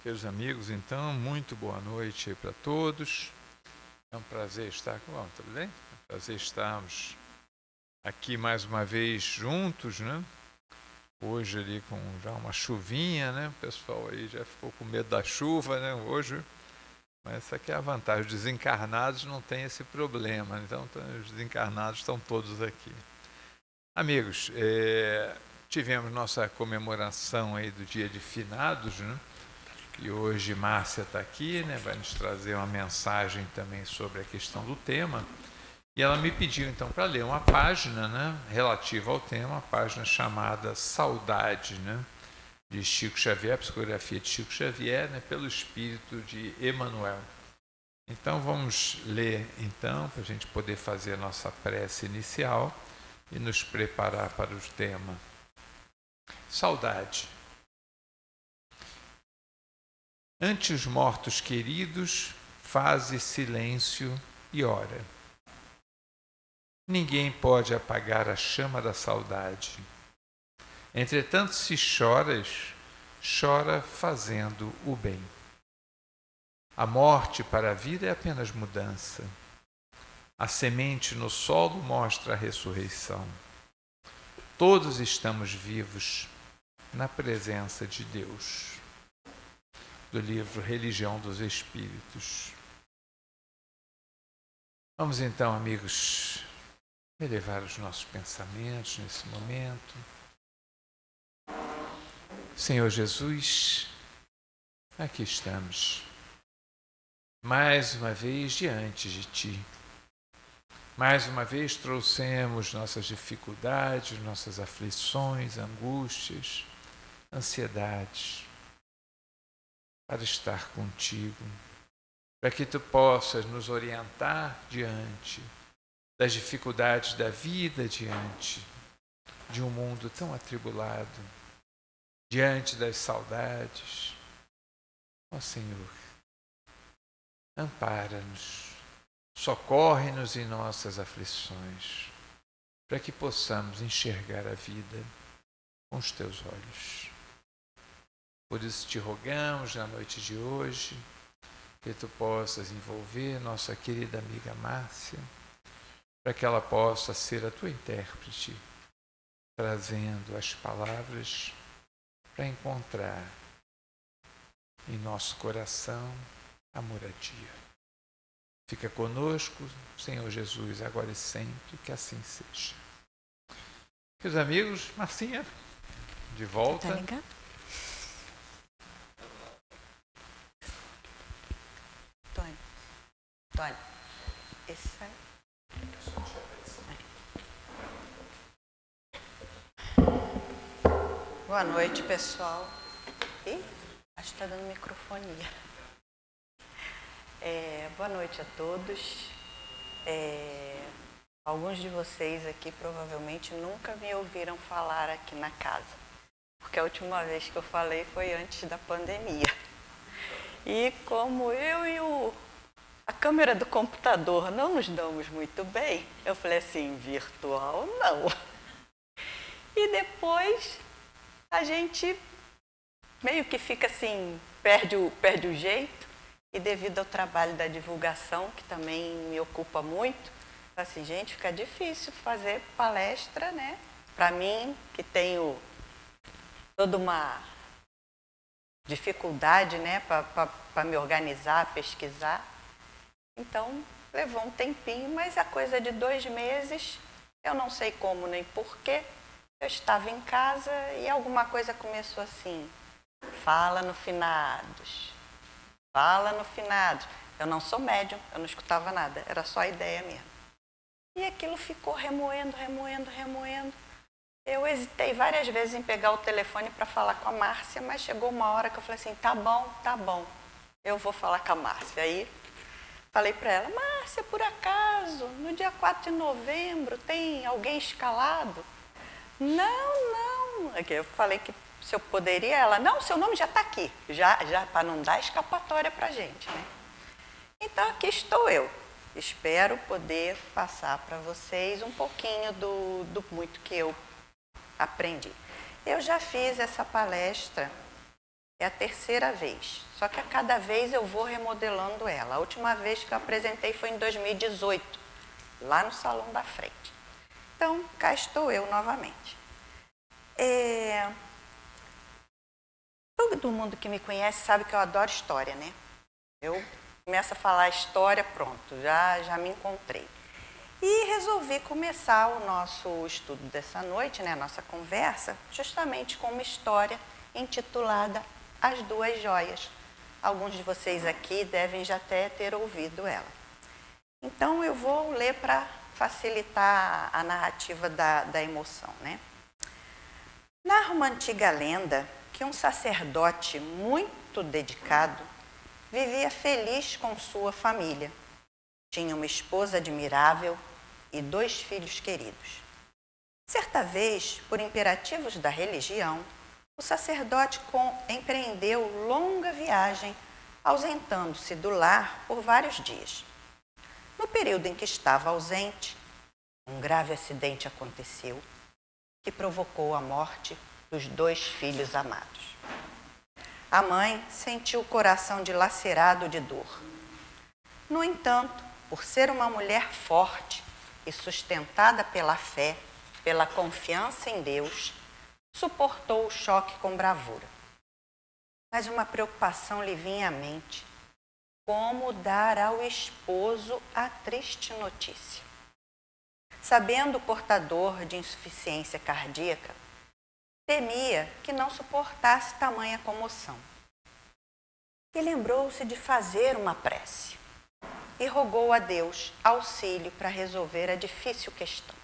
Queridos amigos, então, muito boa noite para todos. É um prazer estar com vocês, tudo bem? É um prazer estarmos aqui mais uma vez juntos, né? Hoje ali com já uma chuvinha, né? O pessoal aí já ficou com medo da chuva, né? Hoje, mas essa aqui é a vantagem. Os desencarnados não têm esse problema, então os desencarnados estão todos aqui. Amigos, tivemos nossa comemoração aí do Dia de Finados, né? E hoje Márcia está aqui, né, vai nos trazer uma mensagem também sobre a questão do tema. E ela me pediu então para ler uma página, né, relativa ao tema, uma página chamada Saudade, né, de Chico Xavier, a psicografia de Chico Xavier, né, pelo espírito de Emmanuel. Então vamos ler então, para a gente poder fazer a nossa prece inicial e nos preparar para o tema. Saudade. Ante os mortos queridos, faze silêncio e ora. Ninguém pode apagar a chama da saudade. Entretanto, se choras, chora fazendo o bem. A morte para a vida é apenas mudança. A semente no solo mostra a ressurreição. Todos estamos vivos na presença de Deus. Do livro Religião dos Espíritos. Vamos então, amigos, elevar os nossos pensamentos nesse momento. Senhor Jesus, aqui estamos, mais uma vez diante de Ti. Mais uma vez trouxemos nossas dificuldades, nossas aflições, angústias, ansiedades, para estar contigo, para que Tu possas nos orientar diante das dificuldades da vida, diante de um mundo tão atribulado, diante das saudades. Ó Senhor, ampara-nos, socorre-nos em nossas aflições, para que possamos enxergar a vida com os Teus olhos. Por isso te rogamos na noite de hoje, que Tu possas envolver nossa querida amiga Márcia, para que ela possa ser a Tua intérprete, trazendo as palavras para encontrar em nosso coração a moradia. Fica conosco, Senhor Jesus, agora e sempre, que assim seja. Meus amigos, Marcinha, de volta. Tá ligado? Tônia, esse sai. Boa noite, pessoal. Ih, acho que está dando microfonia. Boa noite a todos. Alguns de vocês aqui provavelmente nunca me ouviram falar aqui na casa, porque a última vez que eu falei foi antes da pandemia. E como eu e a câmera do computador não nos damos muito bem, eu falei assim, virtual não. E depois a gente meio que fica assim, perde o jeito, e devido ao trabalho da divulgação, que também me ocupa muito, assim, gente, fica difícil fazer palestra, né? Para mim, que tenho toda uma dificuldade, né, para me organizar, pesquisar. Então, levou um tempinho, mas a coisa de 2 meses, eu não sei como nem porquê, eu estava em casa e alguma coisa começou assim, fala no finados, fala no finados. Eu não sou médium, eu não escutava nada, era só a ideia mesmo. E aquilo ficou remoendo. Eu hesitei várias vezes em pegar o telefone para falar com a Márcia, mas chegou uma hora que eu falei assim, tá bom, eu vou falar com a Márcia. Aí falei para ela, Márcia, por acaso, no dia 4 de novembro tem alguém escalado? Não. Aqui eu falei que se eu poderia, ela, não, seu nome já está aqui, já para não dar escapatória para a gente, né? Então aqui estou eu. Espero poder passar para vocês um pouquinho do muito que eu aprendi. Eu já fiz essa palestra É a terceira vez, só que a cada vez eu vou remodelando ela. A última vez que eu apresentei foi em 2018, lá no Salão da Frente. Então, cá estou eu novamente. Todo mundo que me conhece sabe que eu adoro história, né? Eu começo a falar história, pronto, já me encontrei. E resolvi começar o nosso estudo dessa noite, né, a nossa conversa, justamente com uma história intitulada As Duas Joias. Alguns de vocês aqui devem já até ter ouvido ela. Então, eu vou ler para facilitar a narrativa da emoção, né? Narra uma antiga lenda que um sacerdote muito dedicado vivia feliz com sua família. Tinha uma esposa admirável e 2 filhos queridos. Certa vez, por imperativos da religião, o sacerdote empreendeu longa viagem, ausentando-se do lar por vários dias. No período em que estava ausente, um grave acidente aconteceu que provocou a morte dos 2 filhos amados. A mãe sentiu o coração dilacerado de dor. No entanto, por ser uma mulher forte e sustentada pela fé, pela confiança em Deus, suportou o choque com bravura. Mas uma preocupação lhe vinha à mente: como dar ao esposo a triste notícia? Sabendo o portador de insuficiência cardíaca, temia que não suportasse tamanha comoção. E lembrou-se de fazer uma prece e rogou a Deus auxílio para resolver a difícil questão.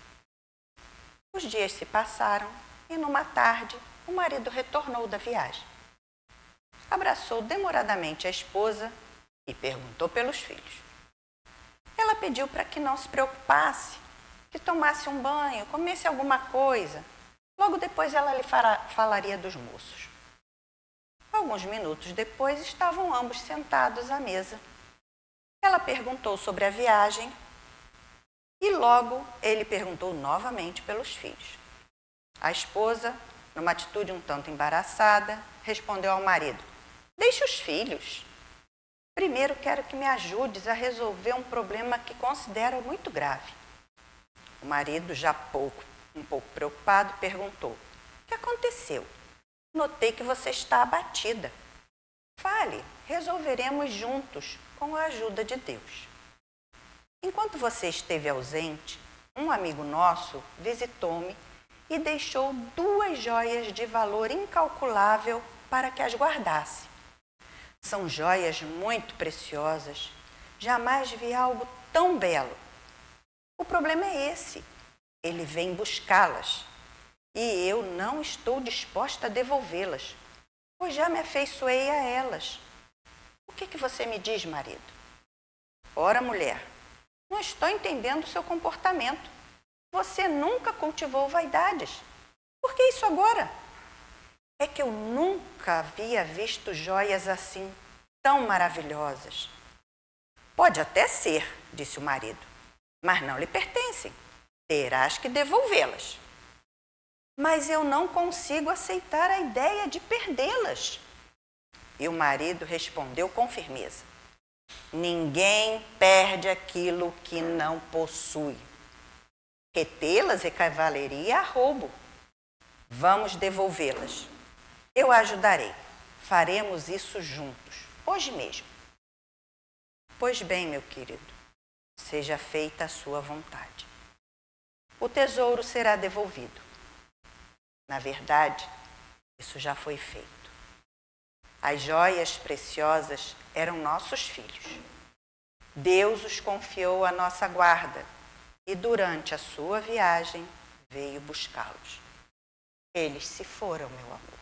Os dias se passaram e, numa tarde, o marido retornou da viagem. Abraçou demoradamente a esposa e perguntou pelos filhos. Ela pediu para que não se preocupasse, que tomasse um banho, comesse alguma coisa. Logo depois ela lhe falaria dos moços. Alguns minutos depois estavam ambos sentados à mesa. Ela perguntou sobre a viagem e logo ele perguntou novamente pelos filhos. A esposa, numa atitude um tanto embaraçada, respondeu ao marido: deixe os filhos. Primeiro quero que me ajudes a resolver um problema que considero muito grave. O marido, já um pouco preocupado, perguntou: o que aconteceu? Notei que você está abatida. Fale, resolveremos juntos, com a ajuda de Deus. Enquanto você esteve ausente, um amigo nosso visitou-me e deixou 2 joias de valor incalculável para que as guardasse. São joias muito preciosas. Jamais vi algo tão belo. O problema é esse. Ele vem buscá-las e eu não estou disposta a devolvê-las, pois já me afeiçoei a elas. O que você me diz, marido? Ora, mulher, não estou entendendo o seu comportamento. Você nunca cultivou vaidades. Por que isso agora? É que eu nunca havia visto joias assim, tão maravilhosas. Pode até ser, disse o marido, mas não lhe pertencem. Terás que devolvê-las. Mas eu não consigo aceitar a ideia de perdê-las. E o marido respondeu com firmeza: ninguém perde aquilo que não possui. Retê-las equivaleria a roubo. Vamos devolvê-las. Eu a ajudarei. Faremos isso juntos, hoje mesmo. Pois bem, meu querido, seja feita a sua vontade. O tesouro será devolvido. Na verdade, isso já foi feito. As joias preciosas eram nossos filhos. Deus os confiou à nossa guarda e durante a sua viagem veio buscá-los. Eles se foram, meu amor.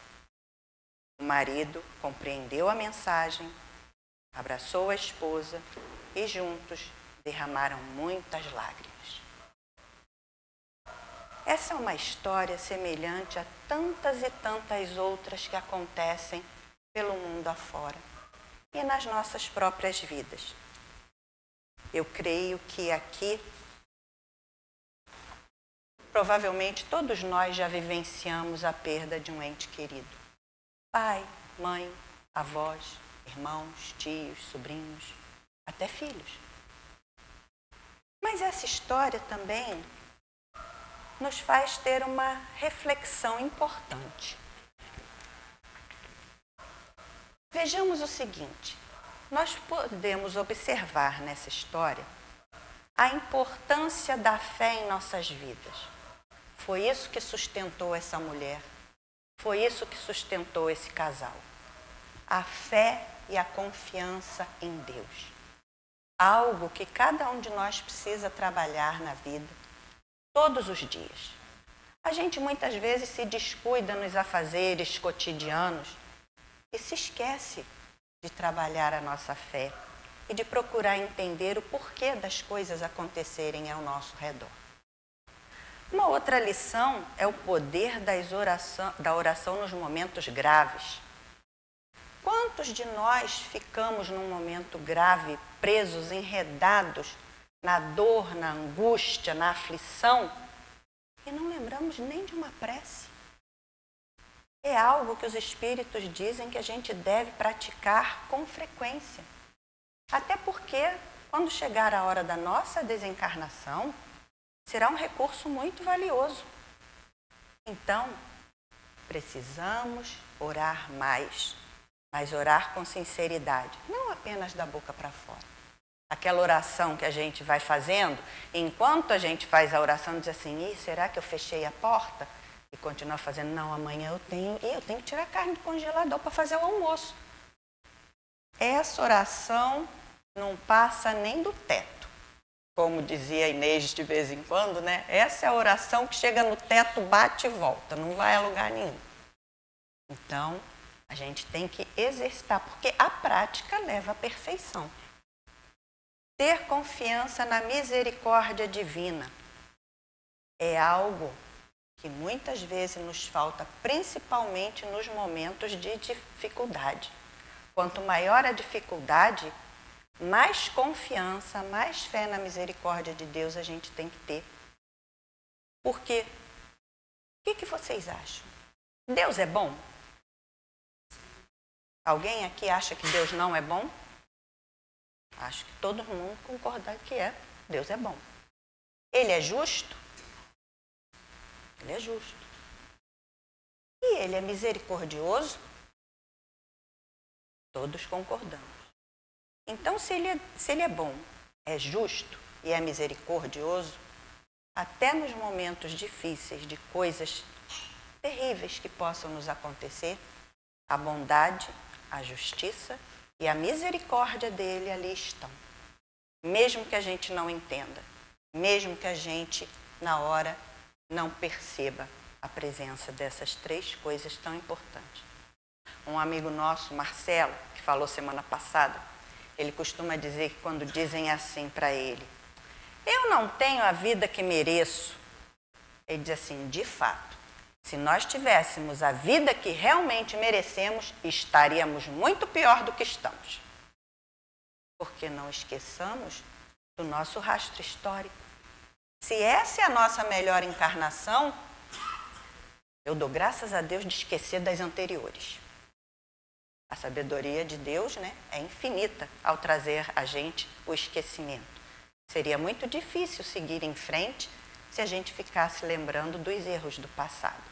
O marido compreendeu a mensagem, abraçou a esposa e juntos derramaram muitas lágrimas. Essa é uma história semelhante a tantas e tantas outras que acontecem pelo mundo afora e nas nossas próprias vidas. Eu creio que aqui, provavelmente todos nós já vivenciamos a perda de um ente querido. Pai, mãe, avós, irmãos, tios, sobrinhos, até filhos. Mas essa história também nos faz ter uma reflexão importante. Vejamos o seguinte, nós podemos observar nessa história a importância da fé em nossas vidas. Foi isso que sustentou essa mulher, foi isso que sustentou esse casal. A fé e a confiança em Deus. Algo que cada um de nós precisa trabalhar na vida, todos os dias. A gente muitas vezes se descuida nos afazeres cotidianos e se esquece de trabalhar a nossa fé e de procurar entender o porquê das coisas acontecerem ao nosso redor. Uma outra lição é o poder da oração nos momentos graves. Quantos de nós ficamos num momento grave, presos, enredados na dor, na angústia, na aflição e não lembramos nem de uma prece? É algo que os espíritos dizem que a gente deve praticar com frequência. Até porque, quando chegar a hora da nossa desencarnação, será um recurso muito valioso. Então, precisamos orar mais, mas orar com sinceridade, não apenas da boca para fora. Aquela oração que a gente vai fazendo, enquanto a gente faz a oração, diz assim, será que eu fechei a porta? E continua fazendo, não, amanhã eu tenho que tirar a carne do congelador para fazer o almoço. Essa oração não passa nem do teto. Como dizia a Inês de vez em quando, né? Essa é a oração que chega no teto, bate e volta, não vai a lugar nenhum. Então, a gente tem que exercitar, porque a prática leva à perfeição. Ter confiança na misericórdia divina é algo que muitas vezes nos falta, principalmente nos momentos de dificuldade. Quanto maior a dificuldade, mais confiança, mais fé na misericórdia de Deus a gente tem que ter. Porque, o que vocês acham? Deus é bom? Alguém aqui acha que Deus não é bom? Acho que todo mundo concorda que Deus é bom. Ele é justo? Ele é justo. E ele é misericordioso? Todos concordamos. Então, se ele é bom, é justo e é misericordioso, até nos momentos difíceis de coisas terríveis que possam nos acontecer, a bondade, a justiça e a misericórdia dele ali estão. Mesmo que a gente não entenda, mesmo que a gente, na hora, não perceba a presença dessas três coisas tão importantes. Um amigo nosso, Marcelo, que falou semana passada, ele costuma dizer que quando dizem assim para ele, eu não tenho a vida que mereço, ele diz assim, de fato, se nós tivéssemos a vida que realmente merecemos, estaríamos muito pior do que estamos. Porque não esqueçamos do nosso rastro histórico. Se essa é a nossa melhor encarnação, eu dou graças a Deus de esquecer das anteriores. A sabedoria de Deus, né, é infinita ao trazer a gente o esquecimento. Seria muito difícil seguir em frente se a gente ficasse lembrando dos erros do passado.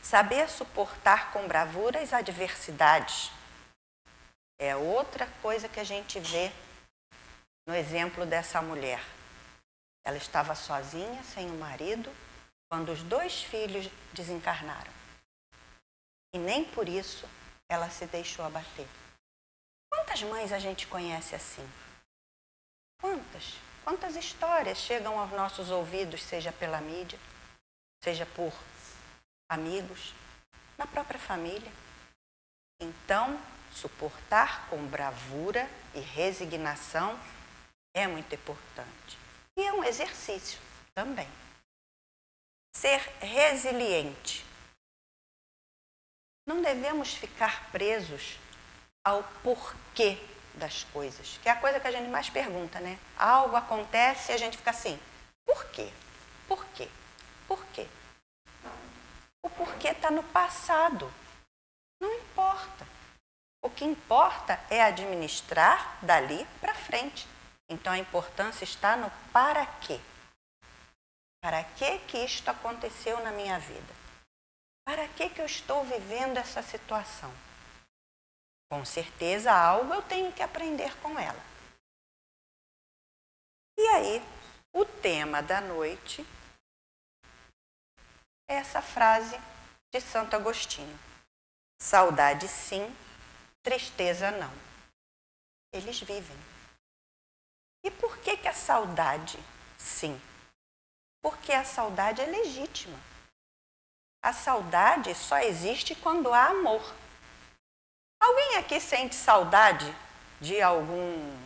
Saber suportar com bravura as adversidades é outra coisa que a gente vê no exemplo dessa mulher. Ela estava sozinha, sem o marido, quando os 2 filhos desencarnaram. E nem por isso ela se deixou abater. Quantas mães a gente conhece assim? Quantas? Quantas histórias chegam aos nossos ouvidos, seja pela mídia, seja por amigos, na própria família? Então, suportar com bravura e resignação é muito importante. E é um exercício também. Ser resiliente. Não devemos ficar presos ao porquê das coisas, que é a coisa que a gente mais pergunta, né? Algo acontece e a gente fica assim, por quê? Por quê? Por quê? O porquê está no passado. Não que importa é administrar dali para frente. Então a importância está no para quê. Para que isto aconteceu na minha vida? Para que eu estou vivendo essa situação? Com certeza algo eu tenho que aprender com ela. E aí, o tema da noite é essa frase de Santo Agostinho. Saudade sim, tristeza não. Eles vivem. E por que a saudade sim? Porque a saudade é legítima. A saudade só existe quando há amor. Alguém aqui sente saudade de algum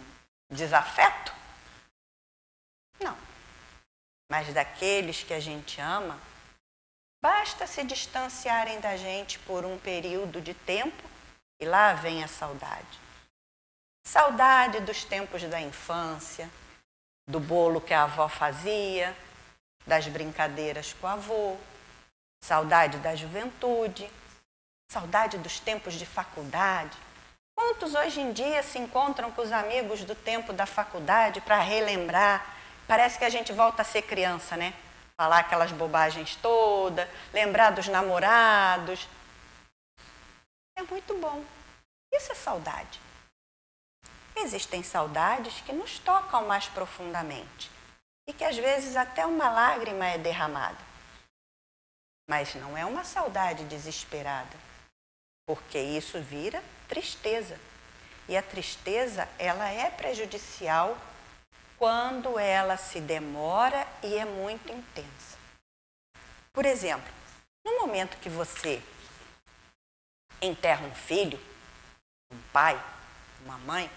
desafeto? Não. Mas daqueles que a gente ama, basta se distanciarem da gente por um período de tempo e lá vem a saudade. Saudade dos tempos da infância, do bolo que a avó fazia, das brincadeiras com o avô, saudade da juventude, saudade dos tempos de faculdade. Quantos hoje em dia se encontram com os amigos do tempo da faculdade para relembrar? Parece que a gente volta a ser criança, né? Falar aquelas bobagens todas, lembrar dos namorados. É muito bom. Isso é saudade. Existem saudades que nos tocam mais profundamente e que às vezes até uma lágrima é derramada. Mas não é uma saudade desesperada, porque isso vira tristeza. E a tristeza, ela é prejudicial quando ela se demora e é muito intensa. Por exemplo, no momento que você enterra um filho, um pai, uma mãe,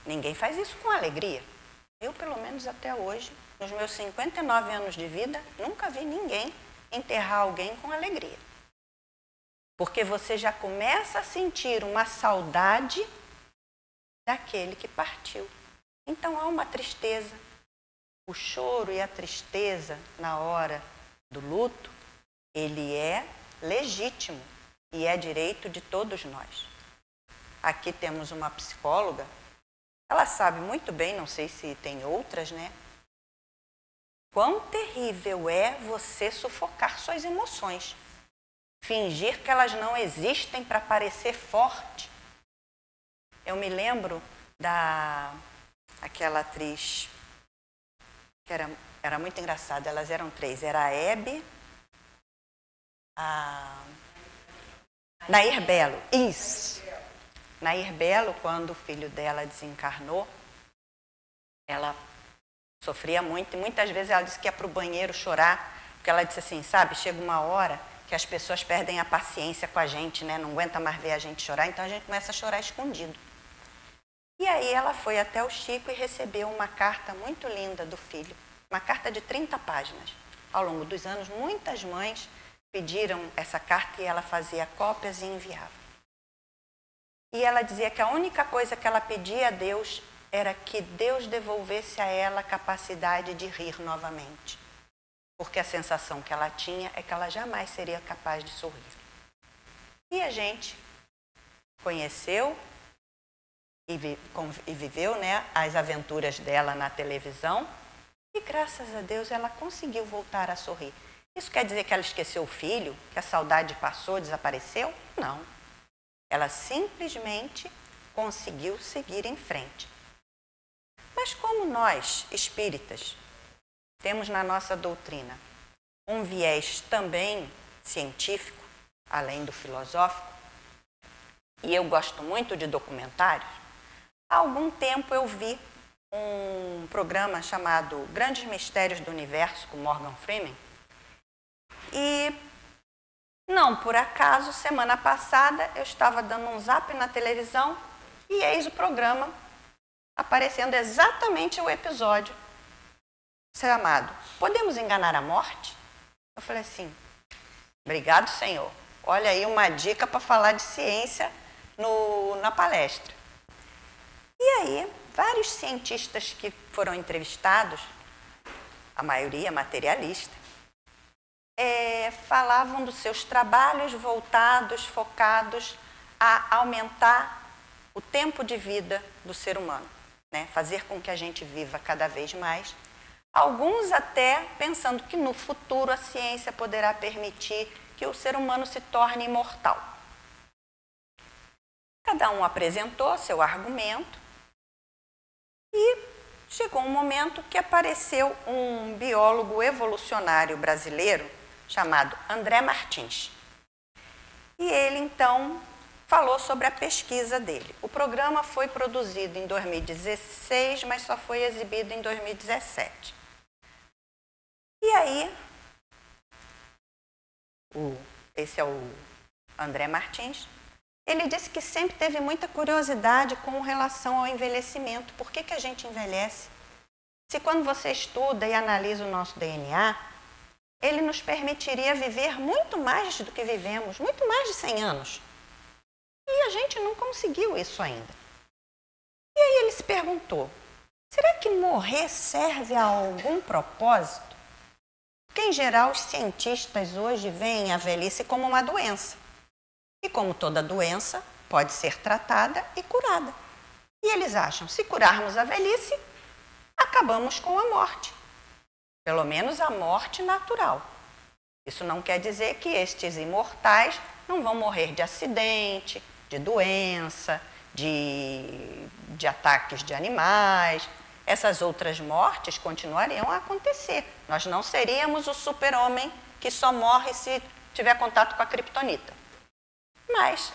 ninguém faz isso com alegria. Eu, pelo menos até hoje, nos meus 59 anos de vida, nunca vi ninguém enterrar alguém com alegria. Porque você já começa a sentir uma saudade daquele que partiu. Então há uma tristeza. O choro e a tristeza na hora do luto, ele é legítimo e é direito de todos nós. Aqui temos uma psicóloga, ela sabe muito bem, não sei se tem outras, né? Quão terrível é você sufocar suas emoções. Fingir que elas não existem para parecer forte. Eu me lembro daquela atriz que era muito engraçada. Elas eram 3. Era a Hebe, a Nair Belo. Isso. Nair Belo, quando o filho dela desencarnou, ela sofria muito. E muitas vezes ela disse que ia para o banheiro chorar. Porque ela disse assim, sabe, chega uma hora que as pessoas perdem a paciência com a gente, né? Não aguenta mais ver a gente chorar, então a gente começa a chorar escondido. E aí ela foi até o Chico e recebeu uma carta muito linda do filho, uma carta de 30 páginas. Ao longo dos anos, muitas mães pediram essa carta e ela fazia cópias e enviava. E ela dizia que a única coisa que ela pedia a Deus era que Deus devolvesse a ela a capacidade de rir novamente. Porque a sensação que ela tinha é que ela jamais seria capaz de sorrir. E a gente conheceu e viveu, né, as aventuras dela na televisão e, graças a Deus, ela conseguiu voltar a sorrir. Isso quer dizer que ela esqueceu o filho, que a saudade passou, desapareceu? Não. Ela simplesmente conseguiu seguir em frente. Mas como nós, espíritas, temos na nossa doutrina um viés também científico, além do filosófico, e eu gosto muito de documentários, há algum tempo eu vi um programa chamado Grandes Mistérios do Universo, com Morgan Freeman, e não por acaso, semana passada, eu estava dando um zap na televisão e eis o programa aparecendo exatamente o episódio chamado Podemos Enganar a Morte? Eu falei assim, obrigado, Senhor. Olha aí uma dica para falar de ciência na palestra. E aí, vários cientistas que foram entrevistados, a maioria materialista, falavam dos seus trabalhos voltados, focados a aumentar o tempo de vida do ser humano, né? Fazer com que a gente viva cada vez mais. Alguns até pensando que no futuro a ciência poderá permitir que o ser humano se torne imortal. Cada um apresentou seu argumento e chegou um momento que apareceu um biólogo evolucionário brasileiro chamado André Martins. E ele, então, falou sobre a pesquisa dele. O programa foi produzido em 2016, mas só foi exibido em 2017. E aí, esse é o André Martins, ele disse que sempre teve muita curiosidade com relação ao envelhecimento. Por que a gente envelhece? Se quando você estuda e analisa o nosso DNA, ele nos permitiria viver muito mais do que vivemos, muito mais de 100 anos. E a gente não conseguiu isso ainda. E aí ele se perguntou, será que morrer serve a algum propósito? Porque, em geral, os cientistas hoje veem a velhice como uma doença. E como toda doença, pode ser tratada e curada. E eles acham, se curarmos a velhice, acabamos com a morte. Pelo menos a morte natural. Isso não quer dizer que estes imortais não vão morrer de acidente, de doença, de ataques de animais. Essas outras mortes continuariam a acontecer. Nós não seríamos o super-homem que só morre se tiver contato com a criptonita. Mas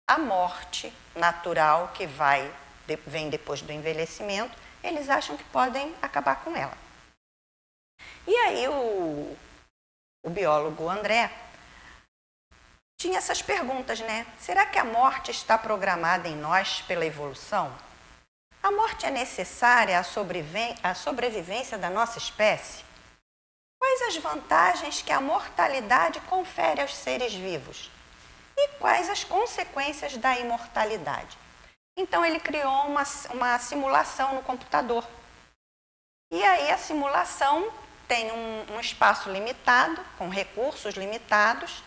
a morte natural que vem depois do envelhecimento, eles acham que podem acabar com ela. E aí o biólogo André tinha essas perguntas, né? Será que a morte está programada em nós pela evolução? A morte é necessária à sobrevivência da nossa espécie? Quais as vantagens que a mortalidade confere aos seres vivos? E quais as consequências da imortalidade? Então ele criou uma simulação no computador. E aí a simulação tem um espaço limitado, com recursos limitados,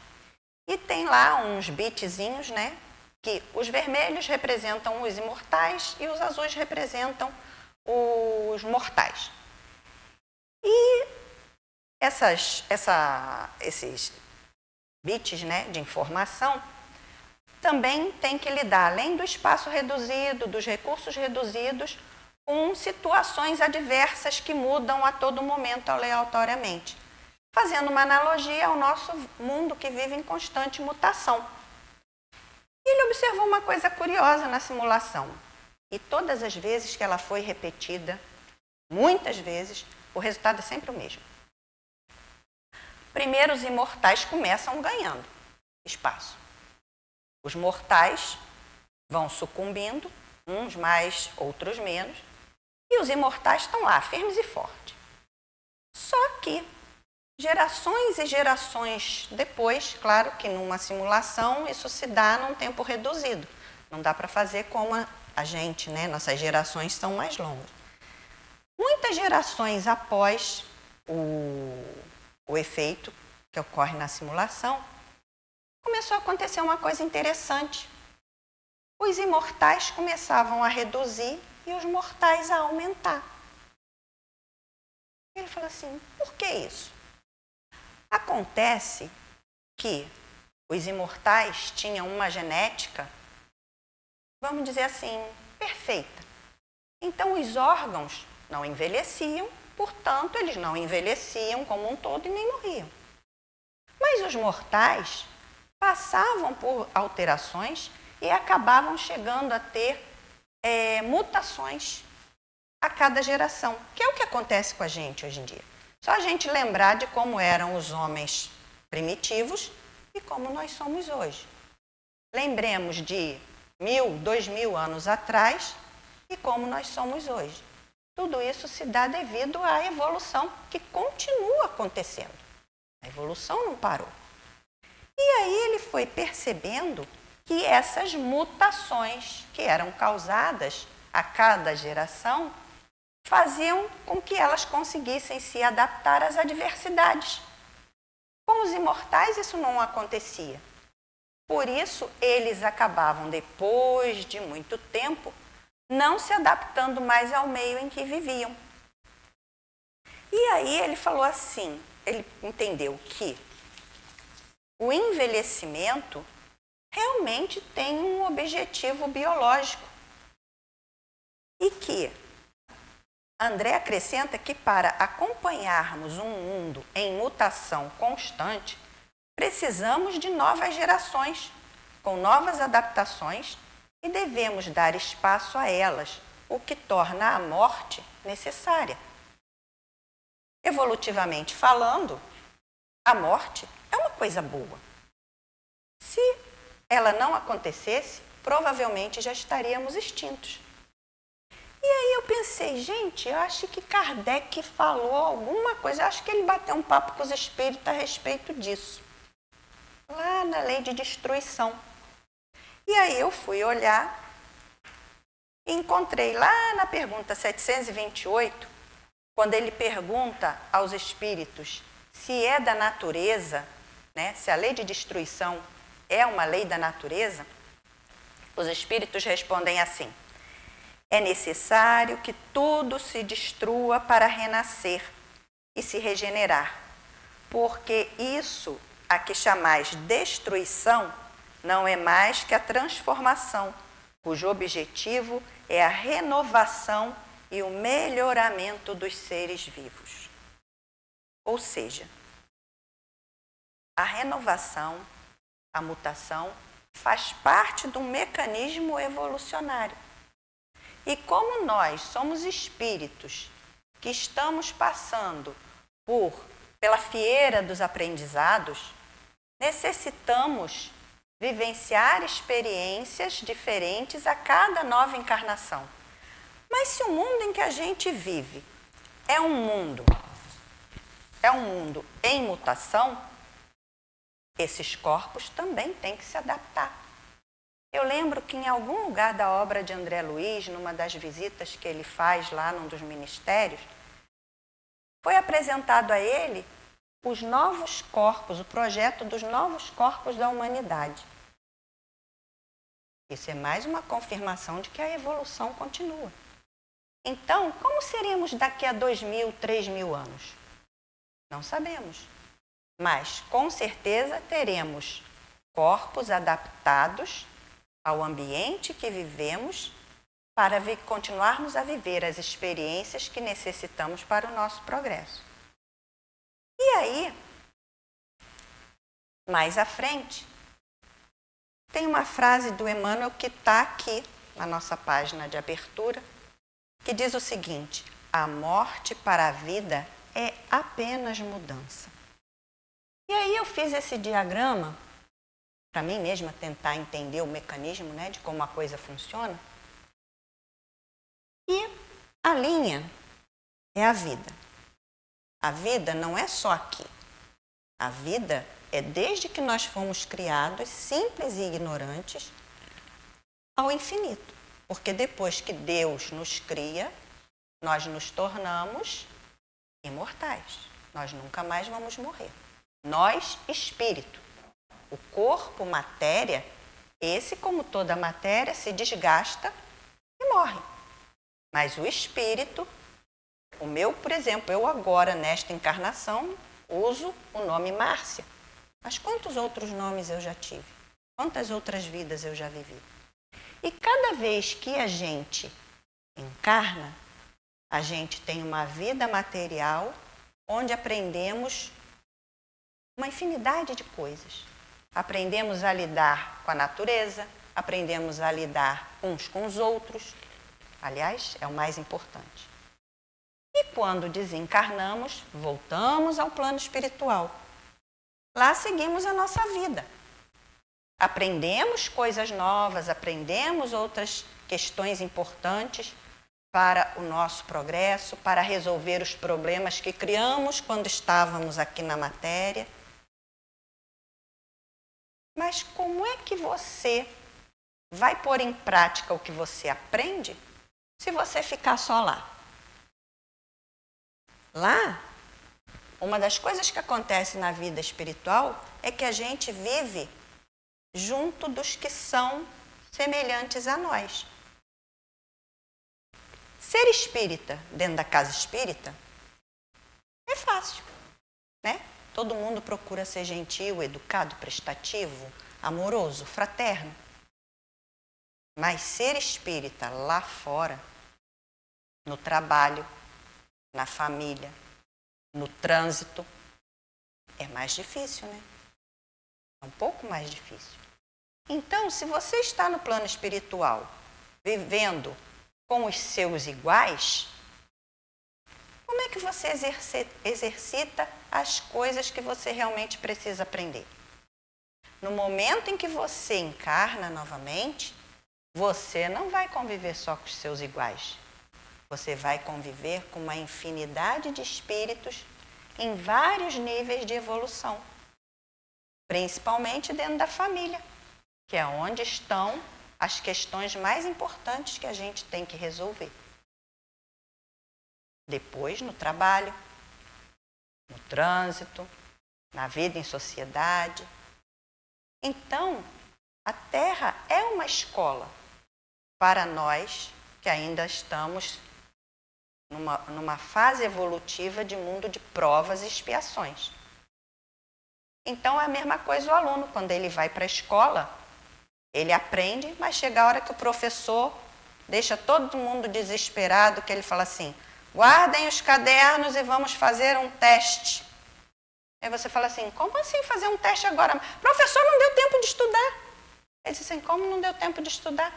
e tem lá uns bitzinhos, né? Que os vermelhos representam os imortais e os azuis representam os mortais. E esses bits, né, de informação também tem que lidar, além do espaço reduzido, dos recursos reduzidos, com situações adversas que mudam a todo momento aleatoriamente, fazendo uma analogia ao nosso mundo que vive em constante mutação. Ele observou uma coisa curiosa na simulação, e todas as vezes que ela foi repetida, muitas vezes, o resultado é sempre o mesmo. Primeiro, os imortais começam ganhando espaço. Os mortais vão sucumbindo, uns mais, outros menos, e os imortais estão lá, firmes e fortes. Só que, gerações e gerações depois, claro que numa simulação isso se dá num tempo reduzido. Não dá para fazer como a gente, né? Nossas gerações são mais longas. Muitas gerações após o efeito que ocorre na simulação, começou a acontecer uma coisa interessante. Os imortais começavam a reduzir e os mortais a aumentar. Ele falou assim, por que isso? Acontece que os imortais tinham uma genética, vamos dizer assim, perfeita. Então os órgãos não envelheciam, portanto eles não envelheciam como um todo e nem morriam. Mas os mortais passavam por alterações e acabavam chegando a ter mutações a cada geração, que é o que acontece com a gente hoje em dia. Só a gente lembrar de como eram os homens primitivos e como nós somos hoje. Lembremos de 1000, 2000 anos atrás e como nós somos hoje. Tudo isso se dá devido à evolução que continua acontecendo. A evolução não parou. E aí ele foi percebendo que essas mutações que eram causadas a cada geração faziam com que elas conseguissem se adaptar às adversidades. Com os imortais isso não acontecia. Por isso, eles acabavam, depois de muito tempo, não se adaptando mais ao meio em que viviam. E aí ele falou assim, ele entendeu que o envelhecimento realmente tem um objetivo biológico. E que André acrescenta que para acompanharmos um mundo em mutação constante, precisamos de novas gerações, com novas adaptações, e devemos dar espaço a elas, o que torna a morte necessária. Evolutivamente falando, a morte é uma coisa boa. Se ela não acontecesse, provavelmente já estaríamos extintos. E aí eu pensei, gente, eu acho que Kardec falou alguma coisa, eu acho que ele bateu um papo com os espíritos a respeito disso. Lá na lei de destruição. E aí eu fui olhar e encontrei lá na pergunta 728, quando ele pergunta aos espíritos se é da natureza, né, se a lei de destruição é uma lei da natureza, os espíritos respondem assim: é necessário que tudo se destrua para renascer e se regenerar, porque isso a que chamais destruição não é mais que a transformação, cujo objetivo é a renovação e o melhoramento dos seres vivos. Ou seja, a renovação, a mutação, faz parte do mecanismo evolucionário. E como nós somos espíritos que estamos passando pela fieira dos aprendizados, necessitamos vivenciar experiências diferentes a cada nova encarnação. Mas se o mundo em que a gente vive é um mundo em mutação, esses corpos também têm que se adaptar. Eu lembro que em algum lugar da obra de André Luiz, numa das visitas que ele faz lá num dos ministérios, foi apresentado a ele os novos corpos, o projeto dos novos corpos da humanidade. Isso é mais uma confirmação de que a evolução continua. Então, como seríamos daqui a 2.000, 3.000 anos? Não sabemos. Mas, com certeza, teremos corpos adaptados ao ambiente que vivemos para continuarmos a viver as experiências que necessitamos para o nosso progresso. E aí, mais à frente, tem uma frase do Emmanuel que está aqui na nossa página de abertura, que diz o seguinte: a morte para a vida é apenas mudança. E aí eu fiz esse diagrama, para mim mesma tentar entender o mecanismo, né, de como a coisa funciona. E a linha é a vida. A vida não é só aqui. A vida é desde que nós fomos criados, simples e ignorantes, ao infinito. Porque depois que Deus nos cria, nós nos tornamos imortais. Nós nunca mais vamos morrer. Nós, espírito. O corpo, matéria, esse, como toda matéria, se desgasta e morre. Mas o espírito, o meu, por exemplo, eu agora, nesta encarnação, uso o nome Márcia. Mas quantos outros nomes eu já tive? Quantas outras vidas eu já vivi? E cada vez que a gente encarna, a gente tem uma vida material onde aprendemos uma infinidade de coisas. Aprendemos a lidar com a natureza, aprendemos a lidar uns com os outros. Aliás, é o mais importante. E quando desencarnamos, voltamos ao plano espiritual. Lá seguimos a nossa vida. Aprendemos coisas novas, aprendemos outras questões importantes para o nosso progresso, para resolver os problemas que criamos quando estávamos aqui na matéria. Mas como é que você vai pôr em prática o que você aprende se você ficar só lá? Lá, uma das coisas que acontece na vida espiritual é que a gente vive junto dos que são semelhantes a nós. Ser espírita dentro da casa espírita é fácil, né? Todo mundo procura ser gentil, educado, prestativo, amoroso, fraterno. Mas ser espírita lá fora, no trabalho, na família, no trânsito, é mais difícil, né? É um pouco mais difícil. Então, se você está no plano espiritual, vivendo com os seus iguais, como é que você exercita as coisas que você realmente precisa aprender? No momento em que você encarna novamente, você não vai conviver só com os seus iguais. Você vai conviver com uma infinidade de espíritos em vários níveis de evolução. Principalmente dentro da família, que é onde estão as questões mais importantes que a gente tem que resolver. Depois, no trabalho, no trânsito, na vida em sociedade. Então, a Terra é uma escola para nós que ainda estamos numa fase evolutiva de mundo de provas e expiações. Então, é a mesma coisa o aluno, quando ele vai para a escola, ele aprende, mas chega a hora que o professor deixa todo mundo desesperado, que ele fala assim, guardem os cadernos e vamos fazer um teste. Aí você fala assim, como assim fazer um teste agora? Professor, não deu tempo de estudar. Ele diz assim, como não deu tempo de estudar?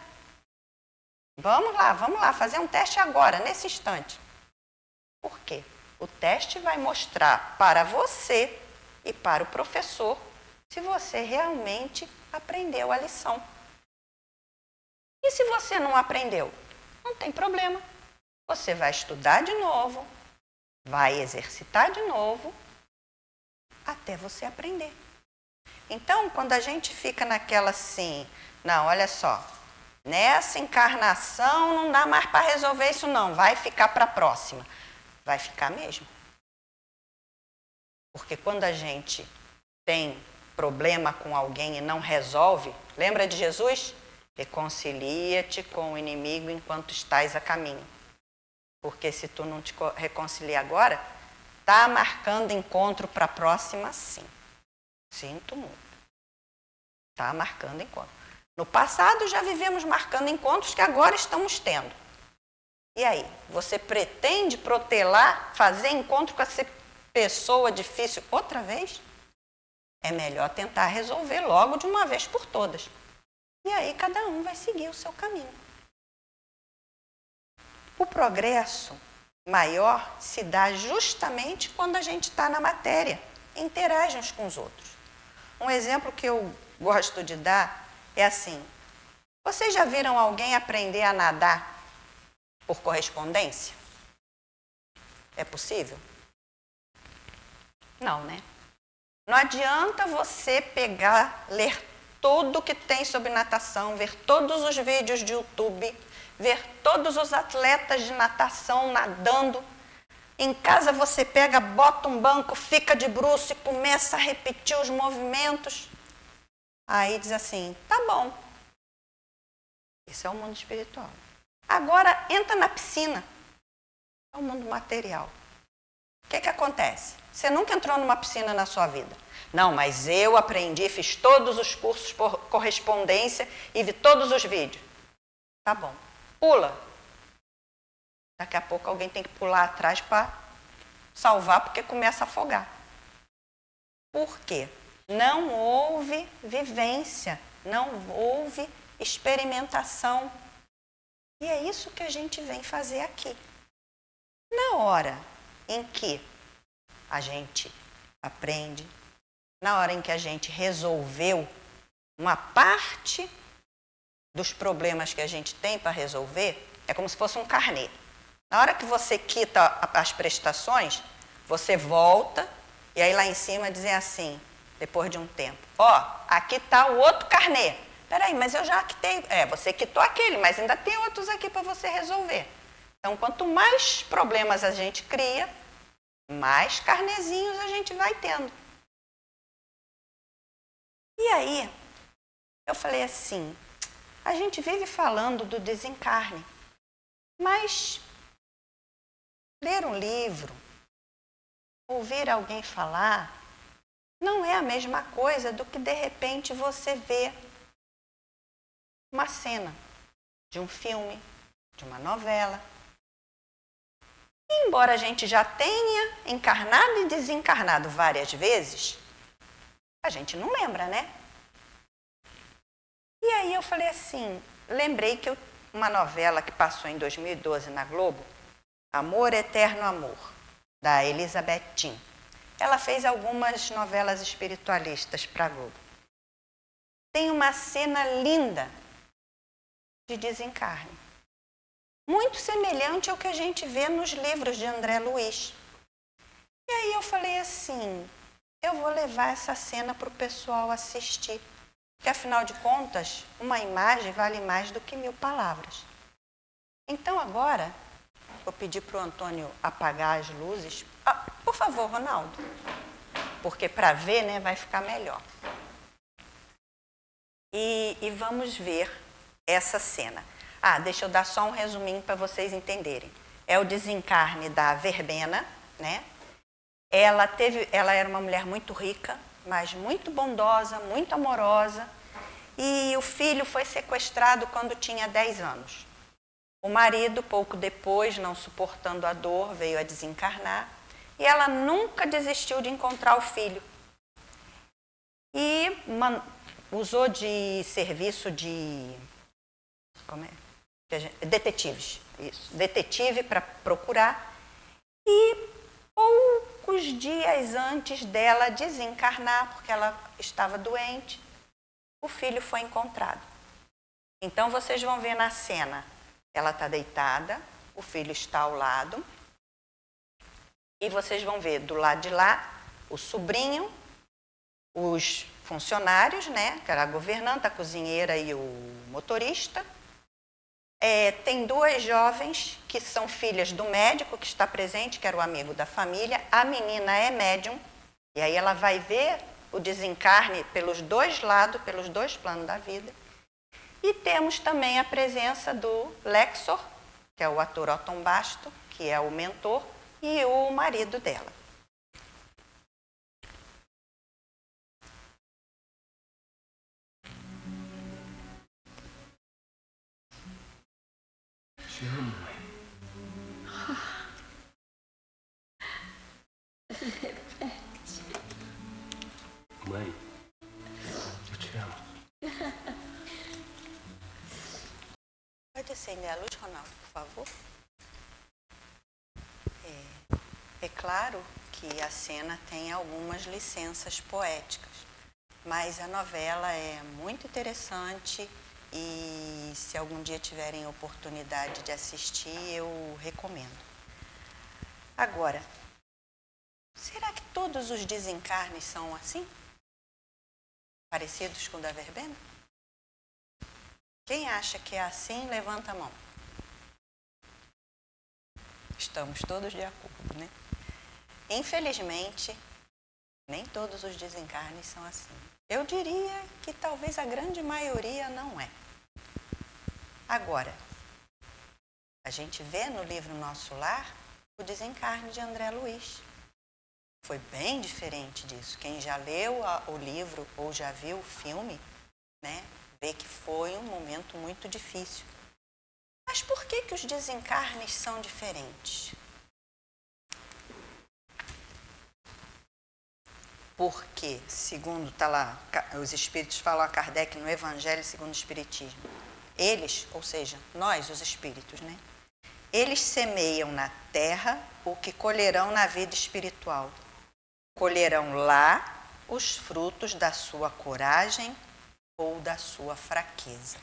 Vamos lá, fazer um teste agora, nesse instante. Por quê? O teste vai mostrar para você e para o professor se você realmente aprendeu a lição. E se você não aprendeu? Não tem problema. Você vai estudar de novo, vai exercitar de novo, até você aprender. Então, quando a gente fica naquela assim, não, olha só, nessa encarnação não dá mais para resolver isso não, vai ficar para a próxima. Vai ficar mesmo. Porque quando a gente tem problema com alguém e não resolve, lembra de Jesus? Reconcilia-te com o inimigo enquanto estás a caminho. Porque se tu não te reconciliar agora, tá marcando encontro para a próxima, sim. Sinto muito. Tá marcando encontro. No passado já vivemos marcando encontros que agora estamos tendo. E aí, você pretende protelar, fazer encontro com essa pessoa difícil outra vez? É melhor tentar resolver logo de uma vez por todas. E aí cada um vai seguir o seu caminho. O progresso maior se dá justamente quando a gente está na matéria, interage uns com os outros. Um exemplo que eu gosto de dar é assim, vocês já viram alguém aprender a nadar por correspondência? É possível? Não, né? Não adianta você pegar, ler tudo que tem sobre natação, ver todos os vídeos de YouTube, ver todos os atletas de natação nadando. Em casa você pega, bota um banco, fica de bruços e começa a repetir os movimentos. Aí diz assim, tá bom. Isso é o mundo espiritual. Agora entra na piscina. É o mundo material. O que acontece? Você nunca entrou numa piscina na sua vida. Não, mas eu aprendi, fiz todos os cursos por correspondência e vi todos os vídeos. Tá bom. Pula. Daqui a pouco alguém tem que pular atrás para salvar porque começa a afogar. Por quê? Não houve vivência, não houve experimentação. E é isso que a gente vem fazer aqui. Na hora em que a gente aprende, na hora em que a gente resolveu uma parte dos problemas que a gente tem para resolver, é como se fosse um carnê. Na hora que você quita as prestações, você volta e aí lá em cima dizem assim, depois de um tempo, aqui está o outro carnê. Peraí, mas eu já quitei. Você quitou aquele, mas ainda tem outros aqui para você resolver. Então, quanto mais problemas a gente cria, mais carnezinhos a gente vai tendo. E aí, eu falei assim, a gente vive falando do desencarne, mas ler um livro, ouvir alguém falar, não é a mesma coisa do que de repente você vê uma cena de um filme, de uma novela. E embora a gente já tenha encarnado e desencarnado várias vezes, a gente não lembra, né? E aí eu falei assim, lembrei que uma novela que passou em 2012 na Globo, Amor, Eterno Amor, da Elizabeth Tim. Ela fez algumas novelas espiritualistas para a Globo. Tem uma cena linda de desencarne, muito semelhante ao que a gente vê nos livros de André Luiz. E aí eu falei assim, eu vou levar essa cena para o pessoal assistir, porque afinal de contas, uma imagem vale mais do que 1000 palavras. Então agora, vou pedir para o Antônio apagar as luzes. Por favor, Ronaldo, porque para ver, né, vai ficar melhor. E vamos ver essa cena. Deixa eu dar só um resuminho para vocês entenderem. É o desencarne da Verbena, né? Ela era uma mulher muito rica, mas muito bondosa, muito amorosa, e o filho foi sequestrado quando tinha 10 anos. O marido, pouco depois, não suportando a dor, veio a desencarnar, e ela nunca desistiu de encontrar o filho. E usou de serviço de... detetives, isso, detetive para procurar, e poucos dias antes dela desencarnar, porque ela estava doente, o filho foi encontrado. Então vocês vão ver na cena, ela está deitada, o filho está ao lado, e vocês vão ver do lado de lá o sobrinho, os funcionários, né, que era a governanta, a cozinheira e o motorista. Tem 2 jovens que são filhas do médico que está presente, que era o amigo da família. A menina é médium, e aí ela vai ver o desencarne pelos 2 lados, pelos 2 planos da vida. E temos também a presença do Lexor, que é o ator Otton Basto, que é o mentor, e o marido dela. Te amo, mãe. Mãe, eu te amo. Pode acender a luz, Ronaldo, por favor? É claro que a cena tem algumas licenças poéticas, mas a novela é muito interessante e se algum dia tiverem oportunidade de assistir, eu recomendo. Agora, será que todos os desencarnes são assim? Parecidos com o da Verbena? Quem acha que é assim, levanta a mão. Estamos todos de acordo, né? Infelizmente, nem todos os desencarnes são assim. Eu diria que talvez a grande maioria não é. Agora, a gente vê no livro Nosso Lar o desencarne de André Luiz. Foi bem diferente disso. Quem já leu o livro ou já viu o filme, né, vê que foi um momento muito difícil. Mas por que os desencarnes são diferentes? Porque, segundo está lá, os espíritos falam a Kardec no Evangelho segundo o Espiritismo, eles, ou seja, nós, os espíritos, né? Eles semeiam na terra o que colherão na vida espiritual. Colherão lá os frutos da sua coragem ou da sua fraqueza.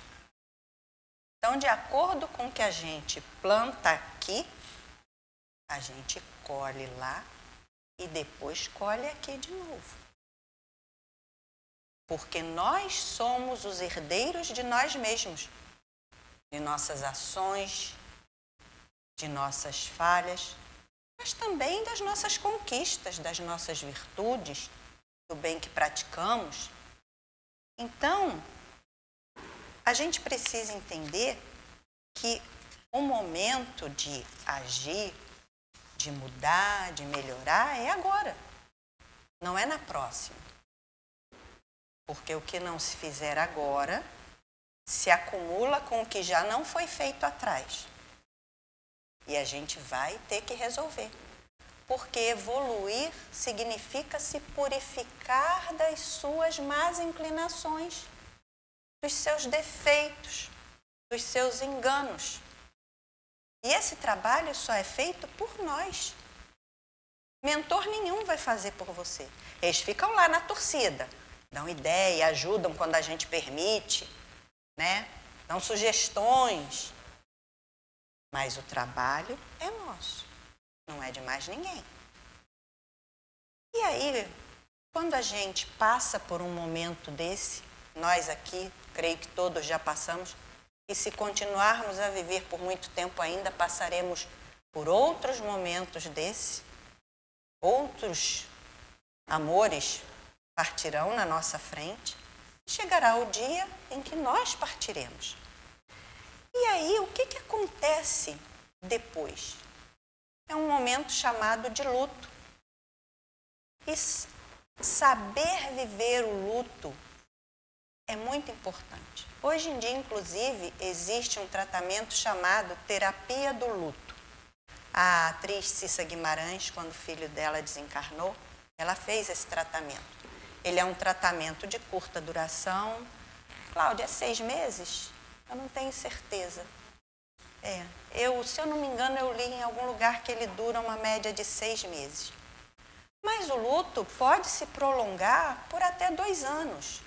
Então, de acordo com o que a gente planta aqui, a gente colhe lá e depois colhe aqui de novo. Porque nós somos os herdeiros de nós mesmos, de nossas ações, de nossas falhas, mas também das nossas conquistas, das nossas virtudes, do bem que praticamos. Então, a gente precisa entender que o momento de agir, de mudar, de melhorar é agora, não é na próxima. Porque o que não se fizer agora se acumula com o que já não foi feito atrás. E a gente vai ter que resolver. Porque evoluir significa se purificar das suas más inclinações, dos seus defeitos, dos seus enganos. E esse trabalho só é feito por nós. Mentor nenhum vai fazer por você. Eles ficam lá na torcida, dão ideia, ajudam quando a gente permite, né? Dão sugestões. Mas o trabalho é nosso, não é de mais ninguém. E aí, quando a gente passa por um momento desse, nós aqui, creio que todos já passamos, e se continuarmos a viver por muito tempo ainda, passaremos por outros momentos desse, outros amores partirão na nossa frente, chegará o dia em que nós partiremos. E aí, o que acontece depois? É um momento chamado de luto. E saber viver o luto é muito importante. Hoje em dia, inclusive, existe um tratamento chamado terapia do luto. A atriz Cissa Guimarães, quando o filho dela desencarnou, ela fez esse tratamento. Ele é um tratamento de curta duração. Cláudia, é 6 meses? Eu não tenho certeza. Se eu não me engano, eu li em algum lugar que ele dura uma média de 6 meses. Mas o luto pode se prolongar por até 2 anos.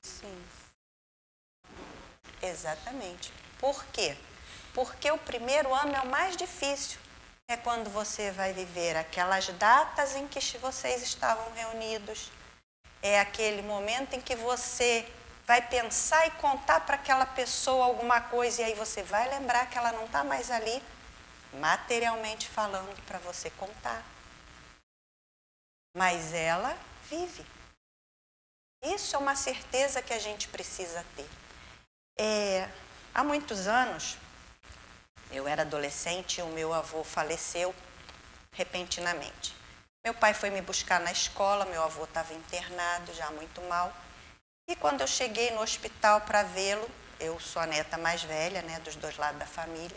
Sim. Exatamente. Por quê? Porque o primeiro ano é o mais difícil. É quando você vai viver aquelas datas em que vocês estavam reunidos. É aquele momento em que você vai pensar e contar para aquela pessoa alguma coisa e aí você vai lembrar que ela não está mais ali, materialmente falando, para você contar. Mas ela vive. Isso é uma certeza que a gente precisa ter. Há muitos anos, eu era adolescente e o meu avô faleceu repentinamente. Meu pai foi me buscar na escola, meu avô estava internado, já muito mal. E quando eu cheguei no hospital para vê-lo, eu sou a neta mais velha, né, dos 2 lados da família.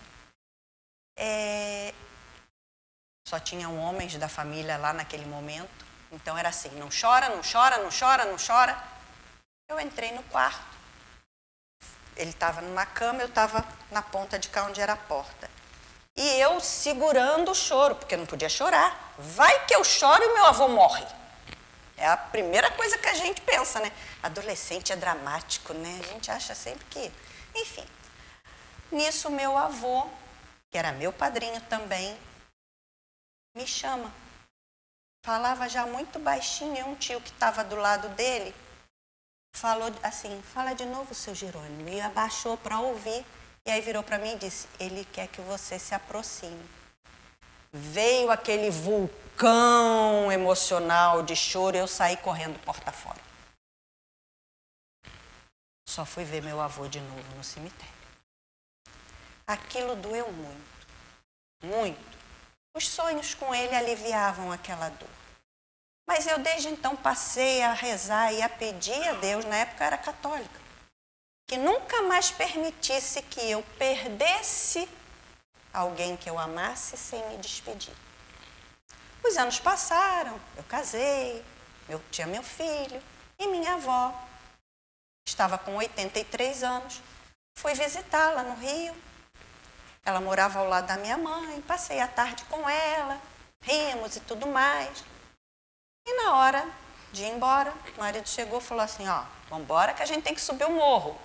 Só tinham homens da família lá naquele momento. Então era assim, não chora, não chora, não chora, não chora. Eu entrei no quarto. Ele estava numa cama, eu estava na ponta de cá onde era a porta. E eu segurando o choro, porque eu não podia chorar. Vai que eu choro e o meu avô morre. É a primeira coisa que a gente pensa, né? Adolescente é dramático, né? A gente acha sempre que... Enfim. Nisso, meu avô, que era meu padrinho também, me chama. Falava já muito baixinho, e um tio que estava do lado dele falou assim, fala de novo, seu Jerônimo. E abaixou para ouvir. E aí virou para mim e disse, ele quer que você se aproxime. Veio aquele vulcão emocional de choro e eu saí correndo porta fora. Só fui ver meu avô de novo no cemitério. Aquilo doeu muito, muito. Os sonhos com ele aliviavam aquela dor. Mas eu desde então passei a rezar e a pedir a Deus, na época eu era católica, que nunca mais permitisse que eu perdesse alguém que eu amasse sem me despedir. Os anos passaram, eu casei, tinha meu filho e minha avó. Estava com 83 anos. Fui visitá-la no Rio. Ela morava ao lado da minha mãe, passei a tarde com ela, rimos e tudo mais. E na hora de ir embora, o marido chegou e falou assim, vamos embora que a gente tem que subir o morro.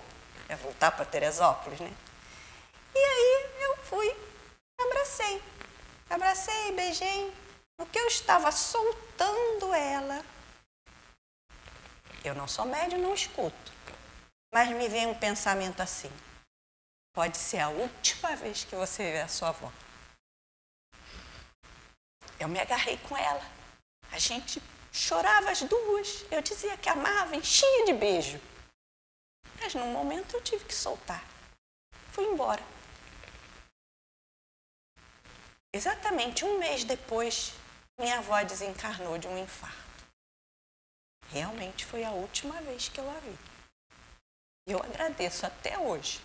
É voltar para Teresópolis, né? E aí eu fui, abracei, beijei. No que eu estava soltando ela, eu não sou médium, não escuto. Mas me veio um pensamento assim, pode ser a última vez que você vê a sua avó. Eu me agarrei com ela. A gente chorava as duas. Eu dizia que amava, enchia de beijo. mas no momento eu tive que soltar. Fui embora. Exatamente 1 mês depois, minha avó desencarnou de um infarto. Realmente foi a última vez que eu a vi. E eu agradeço até hoje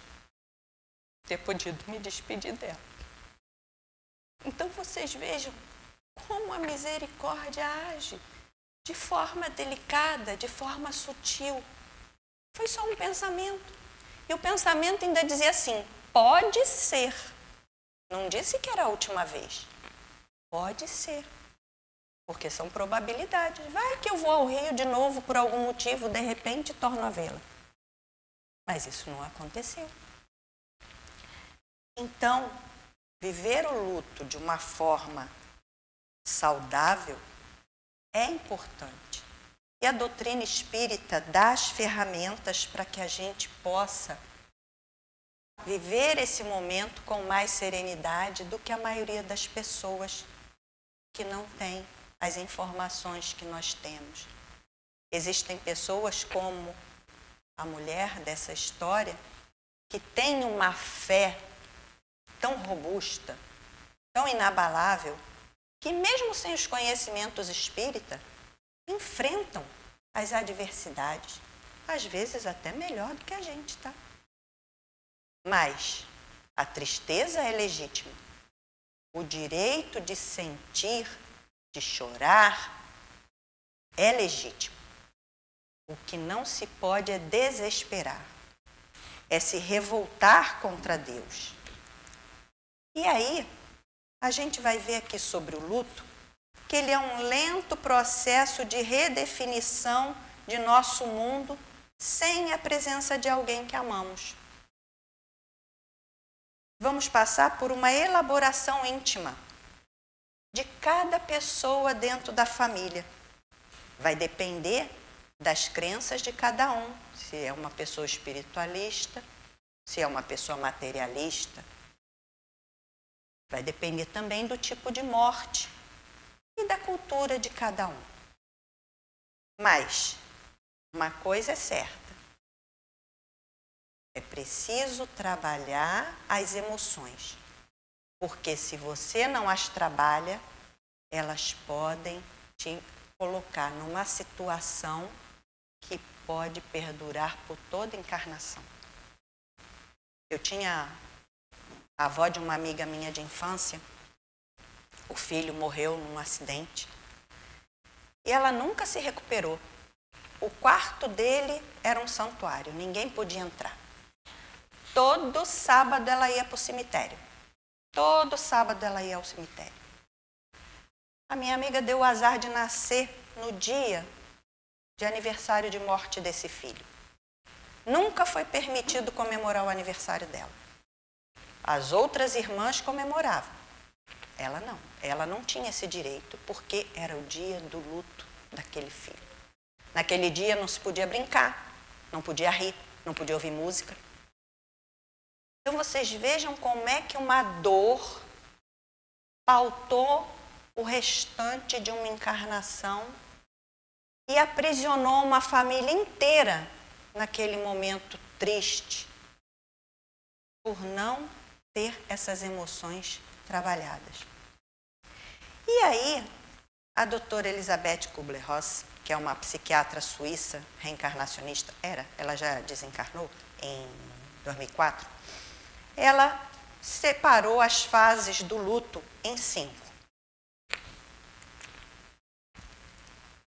ter podido me despedir dela. Então vocês vejam como a misericórdia age de forma delicada, de forma sutil. Foi só um pensamento. E o pensamento ainda dizia assim, pode ser. Não disse que era a última vez. Pode ser. Porque são probabilidades. Vai que eu vou ao Rio de novo por algum motivo, de repente torno a vê-la. Mas isso não aconteceu. Então, viver o luto de uma forma saudável é importante. E a doutrina espírita dá as ferramentas para que a gente possa viver esse momento com mais serenidade do que a maioria das pessoas que não tem as informações que nós temos. Existem pessoas como a mulher dessa história que tem uma fé tão robusta, tão inabalável, que mesmo sem os conhecimentos espíritas, enfrentam as adversidades, às vezes até melhor do que a gente, tá? Mas a tristeza é legítima. O direito de sentir, de chorar, é legítimo. O que não se pode é desesperar, é se revoltar contra Deus. E aí, a gente vai ver aqui sobre o luto, que ele é um lento processo de redefinição de nosso mundo sem a presença de alguém que amamos. Vamos passar por uma elaboração íntima de cada pessoa dentro da família. Vai depender das crenças de cada um, se é uma pessoa espiritualista, se é uma pessoa materialista. Vai depender também do tipo de morte e da cultura de cada um. Mas uma coisa é certa. É preciso trabalhar as emoções, porque se você não as trabalha, elas podem te colocar numa situação que pode perdurar por toda encarnação. Eu tinha a avó de uma amiga minha de infância, o filho morreu num acidente e ela nunca se recuperou. O quarto dele era um santuário, ninguém podia entrar. Todo sábado ela ia para o cemitério. Todo sábado ela ia ao cemitério. A minha amiga deu o azar de nascer no dia de aniversário de morte desse filho. Nunca foi permitido comemorar o aniversário dela. As outras irmãs comemoravam. Ela não. Ela não tinha esse direito porque era o dia do luto daquele filho. Naquele dia não se podia brincar, não podia rir, não podia ouvir música. Então vocês vejam como é que uma dor pautou o restante de uma encarnação e aprisionou uma família inteira naquele momento triste por não ter essas emoções trabalhadas. E aí, a doutora Elisabeth Kubler-Ross, que é uma psiquiatra suíça reencarnacionista, ela já desencarnou em 2004, ela separou as fases do luto em 5.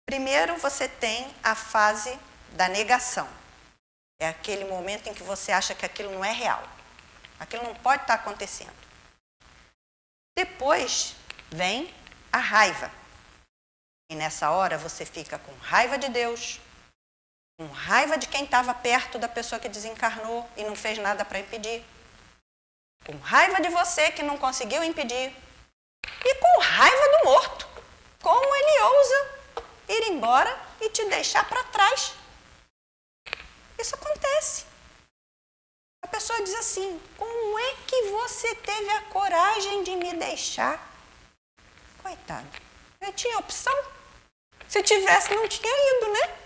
Primeiro, você tem a fase da negação. É aquele momento em que você acha que aquilo não é real. Aquilo não pode estar acontecendo. Depois vem a raiva. E nessa hora você fica com raiva de Deus, com raiva de quem estava perto da pessoa que desencarnou e não fez nada para impedir, com raiva de você que não conseguiu impedir e com raiva do morto. Como ele ousa ir embora e te deixar para trás. Isso acontece. A pessoa diz assim, como é que você teve a coragem de me deixar? Coitado, eu tinha opção. Se tivesse, não tinha ido, né?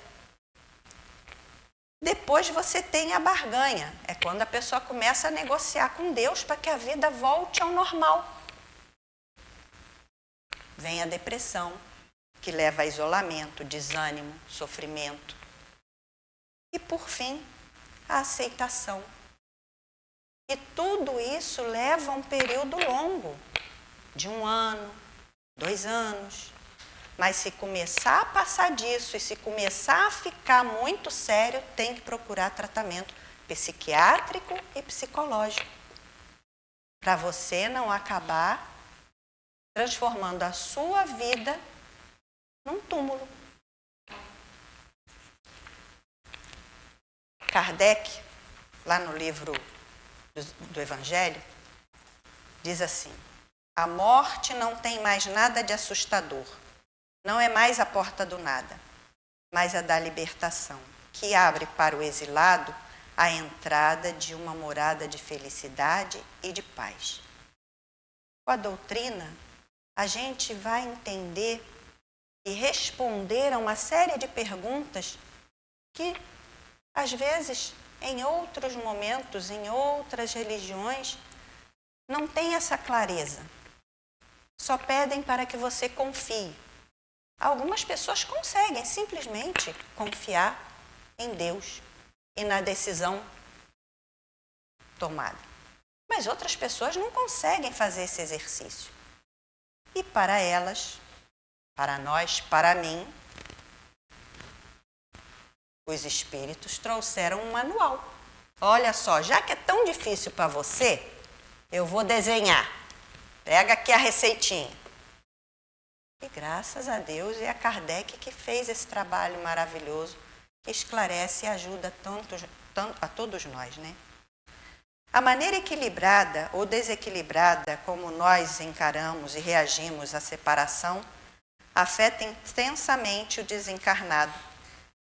Depois depois você tem a barganha. É quando a pessoa começa a negociar com Deus para que a vida volte ao normal. Vem a depressão, que leva a isolamento, desânimo, sofrimento. E, por fim, a aceitação. E tudo isso leva a um período longo, de 1 ano, 2 anos. Mas se começar a passar disso e se começar a ficar muito sério, tem que procurar tratamento psiquiátrico e psicológico. Para você não acabar transformando a sua vida num túmulo. Kardec, lá no livro do Evangelho, diz assim: a morte não tem mais nada de assustador. Não é mais a porta do nada, mas a da libertação, que abre para o exilado a entrada de uma morada de felicidade e de paz. Com a doutrina, a gente vai entender e responder a uma série de perguntas que, às vezes, em outros momentos, em outras religiões, não tem essa clareza. Só pedem para que você confie. Algumas pessoas conseguem simplesmente confiar em Deus e na decisão tomada. Mas outras pessoas não conseguem fazer esse exercício. E para elas, para nós, para mim, os espíritos trouxeram um manual. Olha só, já que é tão difícil para você, eu vou desenhar. Pega aqui a receitinha. E graças a Deus é a Kardec que fez esse trabalho maravilhoso, que esclarece e ajuda tanto a todos nós, né? A maneira equilibrada ou desequilibrada como nós encaramos e reagimos à separação afeta intensamente o desencarnado,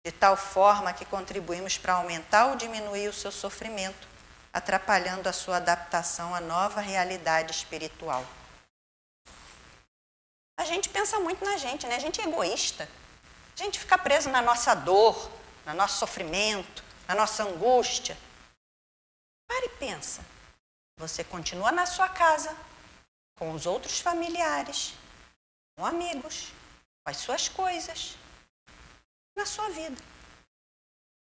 de tal forma que contribuímos para aumentar ou diminuir o seu sofrimento, atrapalhando a sua adaptação à nova realidade espiritual. A gente pensa muito na gente, né? A gente é egoísta. A gente fica preso na nossa dor, no nosso sofrimento, na nossa angústia. Para e pensa. Você continua na sua casa, com os outros familiares, com amigos, com as suas coisas, na sua vida.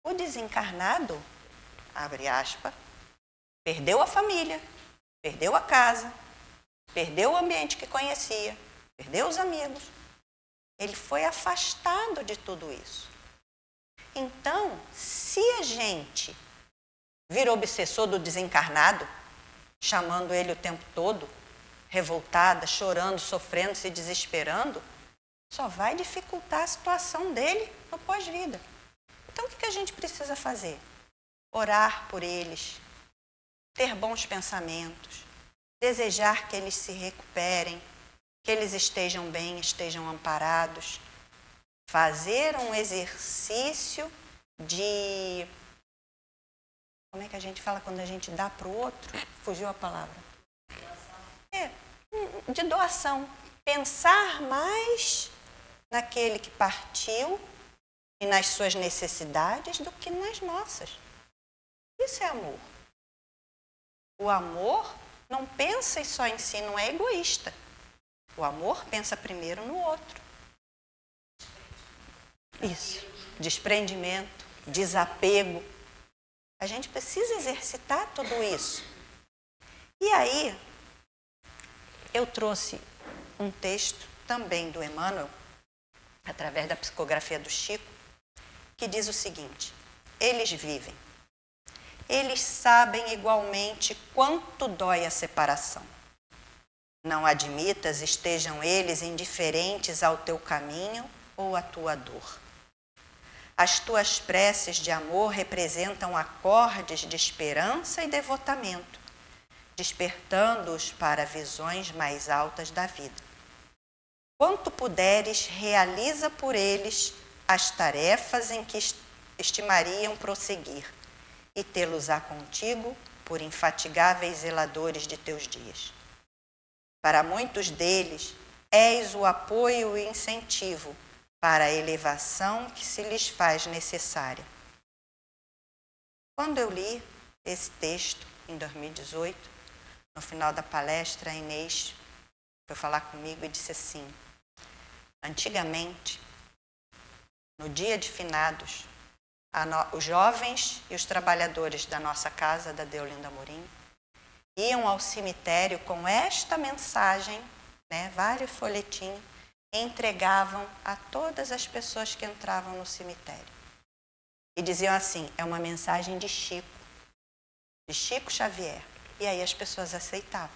O desencarnado, abre aspas, perdeu a família, perdeu a casa, perdeu o ambiente que conhecia, perdeu os amigos. Ele foi afastado de tudo isso. Então, se a gente vira obsessor do desencarnado, chamando ele o tempo todo, revoltada, chorando, sofrendo, se desesperando, só vai dificultar a situação dele no pós-vida. Então, o que a gente precisa fazer? Orar por eles, ter bons pensamentos, desejar que eles se recuperem, que eles estejam bem, estejam amparados, fazer um exercício de... Como é que a gente fala quando a gente dá para o outro? Fugiu a palavra. De doação. Pensar mais naquele que partiu e nas suas necessidades do que nas nossas. Isso é amor. O amor não pensa só em si, não é egoísta. O amor pensa primeiro no outro. Isso. Desprendimento, desapego. A gente precisa exercitar tudo isso. E aí, eu trouxe um texto também do Emmanuel, através da psicografia do Chico, que diz o seguinte: eles vivem. Eles sabem igualmente quanto dói a separação. Não admitas estejam eles indiferentes ao teu caminho ou à tua dor. As tuas preces de amor representam acordes de esperança e devotamento, despertando-os para visões mais altas da vida. Quanto puderes, realiza por eles as tarefas em que estimariam prosseguir e tê-los-á contigo por infatigáveis zeladores de teus dias. Para muitos deles, és o apoio e incentivo para a elevação que se lhes faz necessária. Quando eu li esse texto, em 2018, no final da palestra, a Inês foi falar comigo e disse assim: antigamente, no dia de finados, os jovens e os trabalhadores da nossa casa, da Deolinda Amorim, iam ao cemitério com esta mensagem, né, vários folhetinhos, e entregavam a todas as pessoas que entravam no cemitério. E diziam assim: é uma mensagem de Chico Xavier. E aí as pessoas aceitavam.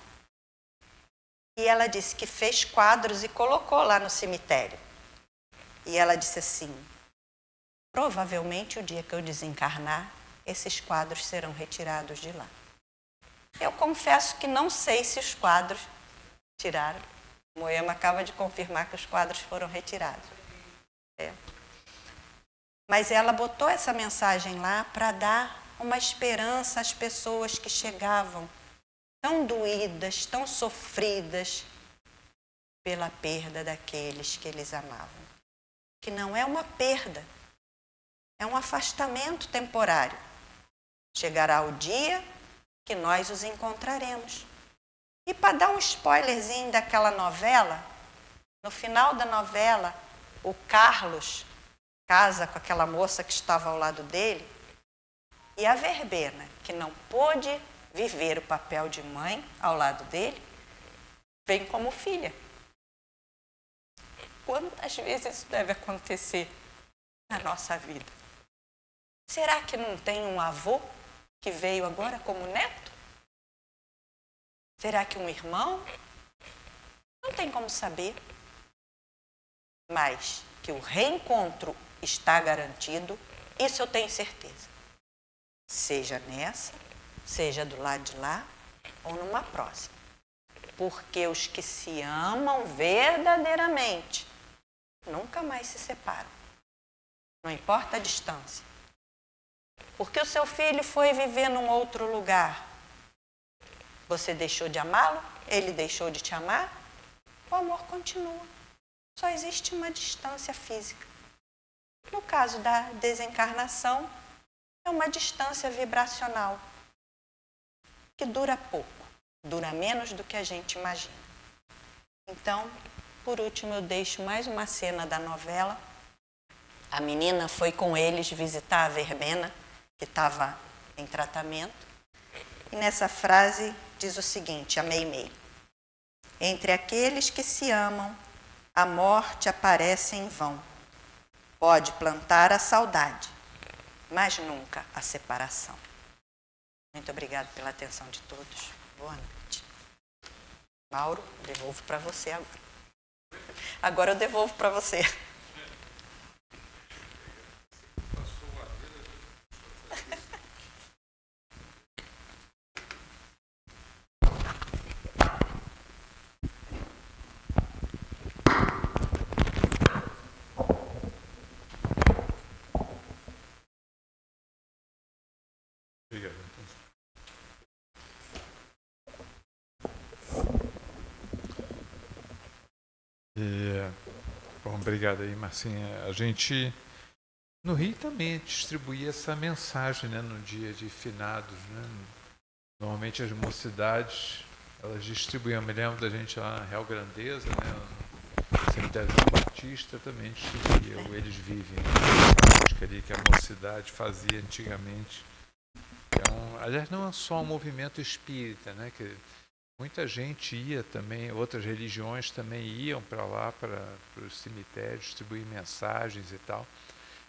E ela disse que fez quadros e colocou lá no cemitério. E ela disse assim: provavelmente o dia que eu desencarnar, esses quadros serão retirados de lá. Eu confesso que não sei se os quadros tiraram. Moema acaba de confirmar que os quadros foram retirados. Mas ela botou essa mensagem lá para dar uma esperança às pessoas que chegavam tão doídas, tão sofridas pela perda daqueles que eles amavam. Que não é uma perda, é um afastamento temporário. Chegará o dia que nós os encontraremos. E para dar um spoilerzinho daquela novela, no final da novela, o Carlos casa com aquela moça que estava ao lado dele, e a Verbena, que não pôde viver o papel de mãe ao lado dele, vem como filha. Quantas vezes isso deve acontecer na nossa vida? Será que não tem um avô que veio agora como neto? Será que um irmão? Não tem como saber. Mas que o reencontro está garantido, isso eu tenho certeza. Seja nessa, seja do lado de lá ou numa próxima. Porque os que se amam verdadeiramente nunca mais se separam. Não importa a distância. Porque o seu filho foi viver num outro lugar. Você deixou de amá-lo? Ele deixou de te amar? O amor continua. Só existe uma distância física. No caso da desencarnação, é uma distância vibracional, que dura pouco, dura menos do que a gente imagina. Então, por último, eu deixo mais uma cena da novela. A menina foi com eles visitar a Verbena, que estava em tratamento. E nessa frase diz o seguinte, a Meimei: entre aqueles que se amam, a morte aparece em vão. Pode plantar a saudade, mas nunca a separação. Muito obrigada pela atenção de todos. Boa noite. Mauro, devolvo para você agora. Agora eu devolvo para você. Bom, obrigado aí, Marcinha. A gente, no Rio, também distribuía essa mensagem, né, no dia de finados, né? Normalmente as mocidades, elas distribuíam. Eu me lembro da gente lá na Real Grandeza, né, no cemitério do Batista, também distribuía o Eles Vivem, né, ali que a mocidade fazia antigamente. Então, aliás, não é só um movimento espírita, né, que muita gente ia também, outras religiões também iam para lá, para os cemitérios, distribuir mensagens e tal.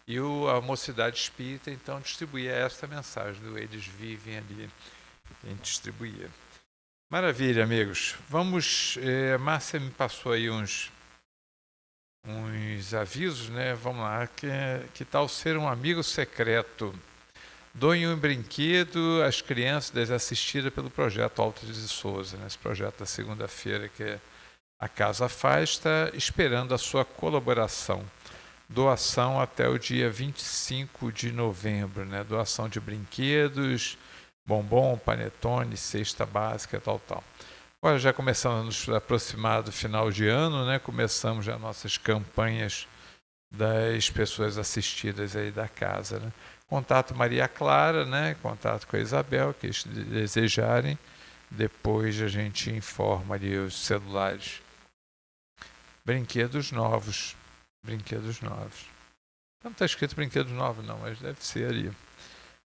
E a mocidade espírita, então, distribuía essa mensagem do Eles Vivem ali. A gente distribuía. Maravilha, amigos. Vamos, Márcia me passou aí uns avisos, né? Vamos lá. Que tal ser um amigo secreto? Doe um brinquedo às crianças assistidas pelo projeto Alto de Souza, né? Esse projeto da segunda-feira que a casa faz, está esperando a sua colaboração. Doação até o dia 25 de novembro, né? Doação de brinquedos, bombom, panetone, cesta básica, tal. Agora já começamos a nos aproximar do final de ano, né? Começamos já nossas campanhas das pessoas assistidas aí da casa, né? Contato Maria Clara, né? Contato com a Isabel, que eles desejarem. Depois a gente informa ali os celulares. Brinquedos novos. Brinquedos novos. Não está escrito brinquedos novos não, mas deve ser ali.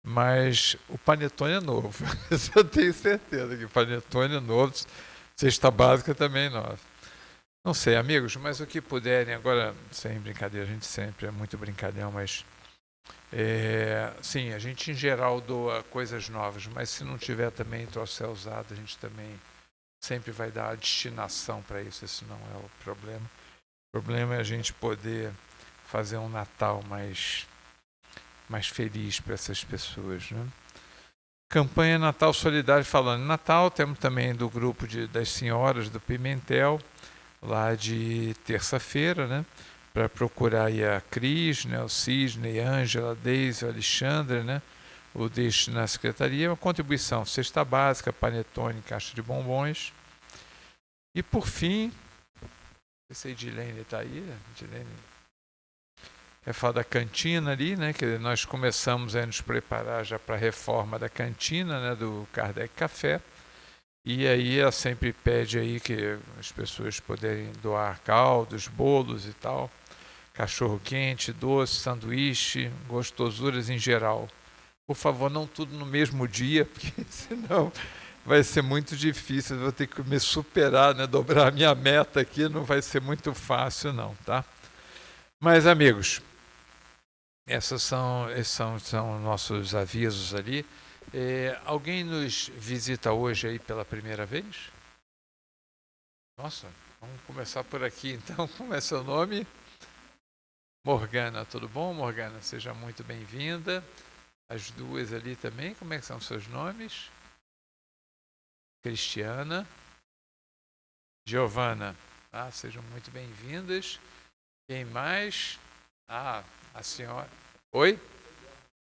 Mas o panetone é novo. Isso eu tenho certeza que o panetone é novo. Cesta básica também é nova. Não sei, amigos, mas o que puderem, agora, sem brincadeira, a gente sempre é muito brincalhão, mas sim, a gente em geral doa coisas novas, mas se não tiver também trouxer usado, a gente também sempre vai dar a destinação para isso, esse não é o problema. O problema é a gente poder fazer um Natal mais feliz para essas pessoas, né? Campanha Natal Solidário, falando em Natal, temos também do grupo das senhoras do Pimentel, lá de terça-feira, né? Para procurar aí a Cris, né? O Cisne, a Ângela, a Deise, o Alexandre, né? O deixe na secretaria, uma contribuição, cesta básica, panetone, caixa de bombons. E por fim, não sei se a Edilene está aí, Edilene falar da cantina ali, né? Que nós começamos a nos preparar já para a reforma da cantina, né? Do Kardec Café. E aí ela sempre pede aí que as pessoas puderem doar caldos, bolos e tal, cachorro quente, doce, sanduíche, gostosuras em geral. Por favor, não tudo no mesmo dia, porque senão vai ser muito difícil, eu vou ter que me superar, né? Dobrar a minha meta aqui, não vai ser muito fácil não, tá? Mas, amigos, esses são nossos avisos ali. Alguém nos visita hoje aí pela primeira vez? Nossa, vamos começar por aqui então. Como é seu nome? Morgana, tudo bom, Morgana? Seja muito bem-vinda. As duas ali também, como é que são seus nomes? Cristiana. Giovana. Sejam muito bem-vindas. Quem mais? A senhora. Oi?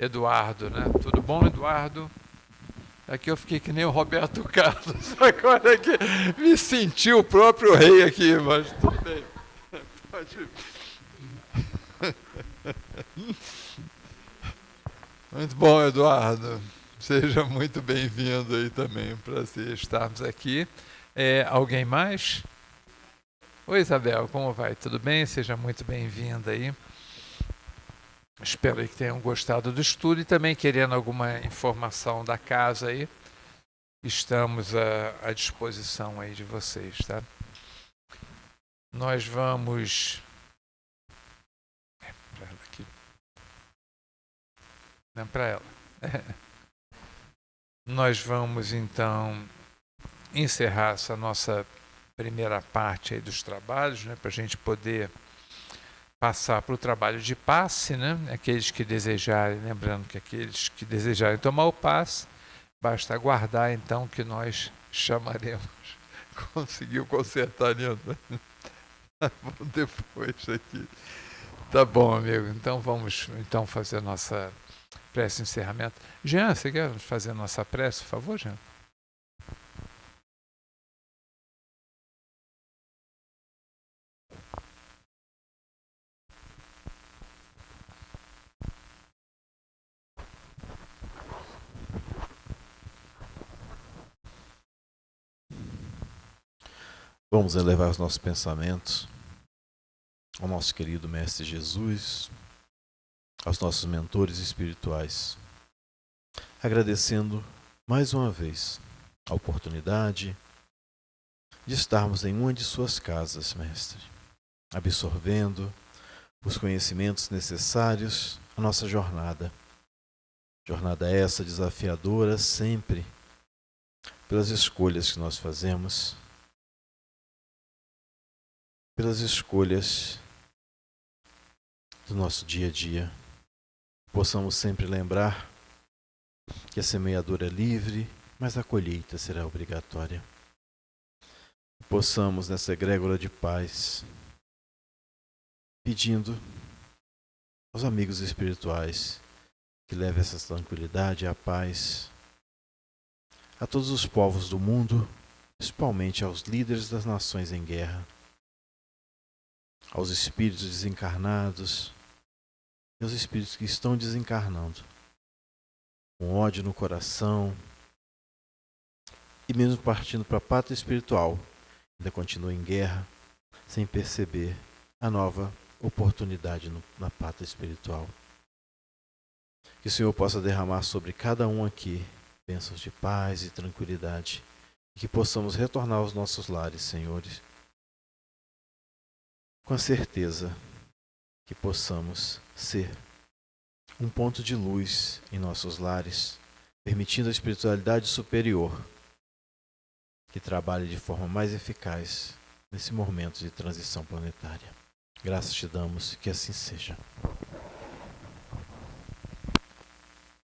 Eduardo, né? Tudo bom, Eduardo? Aqui eu fiquei que nem o Roberto Carlos, agora que me senti o próprio rei aqui, mas tudo bem. Pode. Muito bom, Eduardo. Seja muito bem-vindo aí também, prazer estarmos aqui. Alguém mais? Oi, Isabel, como vai? Tudo bem? Seja muito bem-vinda aí. Espero que tenham gostado do estudo e também querendo alguma informação da casa aí, estamos à disposição aí de vocês, tá? Nós vamos... para ela aqui. Não, para ela. Nós vamos, então, encerrar essa nossa primeira parte aí dos trabalhos, né, para a gente poder passar para o trabalho de passe, né? Aqueles que desejarem, lembrando que aqueles que desejarem tomar o passe, basta aguardar então que nós chamaremos. Conseguiu consertar, Nilton? Depois aqui. Tá bom, amigo. Então vamos fazer a nossa prece de encerramento. Jean, você quer fazer a nossa prece, por favor, Jean? Vamos elevar os nossos pensamentos ao nosso querido Mestre Jesus, aos nossos mentores espirituais, agradecendo mais uma vez a oportunidade de estarmos em uma de suas casas, Mestre, absorvendo os conhecimentos necessários à nossa jornada. Jornada essa desafiadora sempre pelas escolhas que nós fazemos, pelas escolhas do nosso dia a dia. Possamos sempre lembrar que a semeadura é livre, mas a colheita será obrigatória. Possamos, nessa egrégora de paz, pedindo aos amigos espirituais que levem essa tranquilidade e a paz a todos os povos do mundo, principalmente aos líderes das nações em guerra, aos espíritos desencarnados e aos espíritos que estão desencarnando, com ódio no coração, e mesmo partindo para a pátria espiritual, ainda continua em guerra, sem perceber a nova oportunidade na pátria espiritual. Que o Senhor possa derramar sobre cada um aqui bênçãos de paz e tranquilidade, e que possamos retornar aos nossos lares, senhores, com a certeza que possamos ser um ponto de luz em nossos lares, permitindo a espiritualidade superior que trabalhe de forma mais eficaz nesse momento de transição planetária. Graças te damos, que assim seja.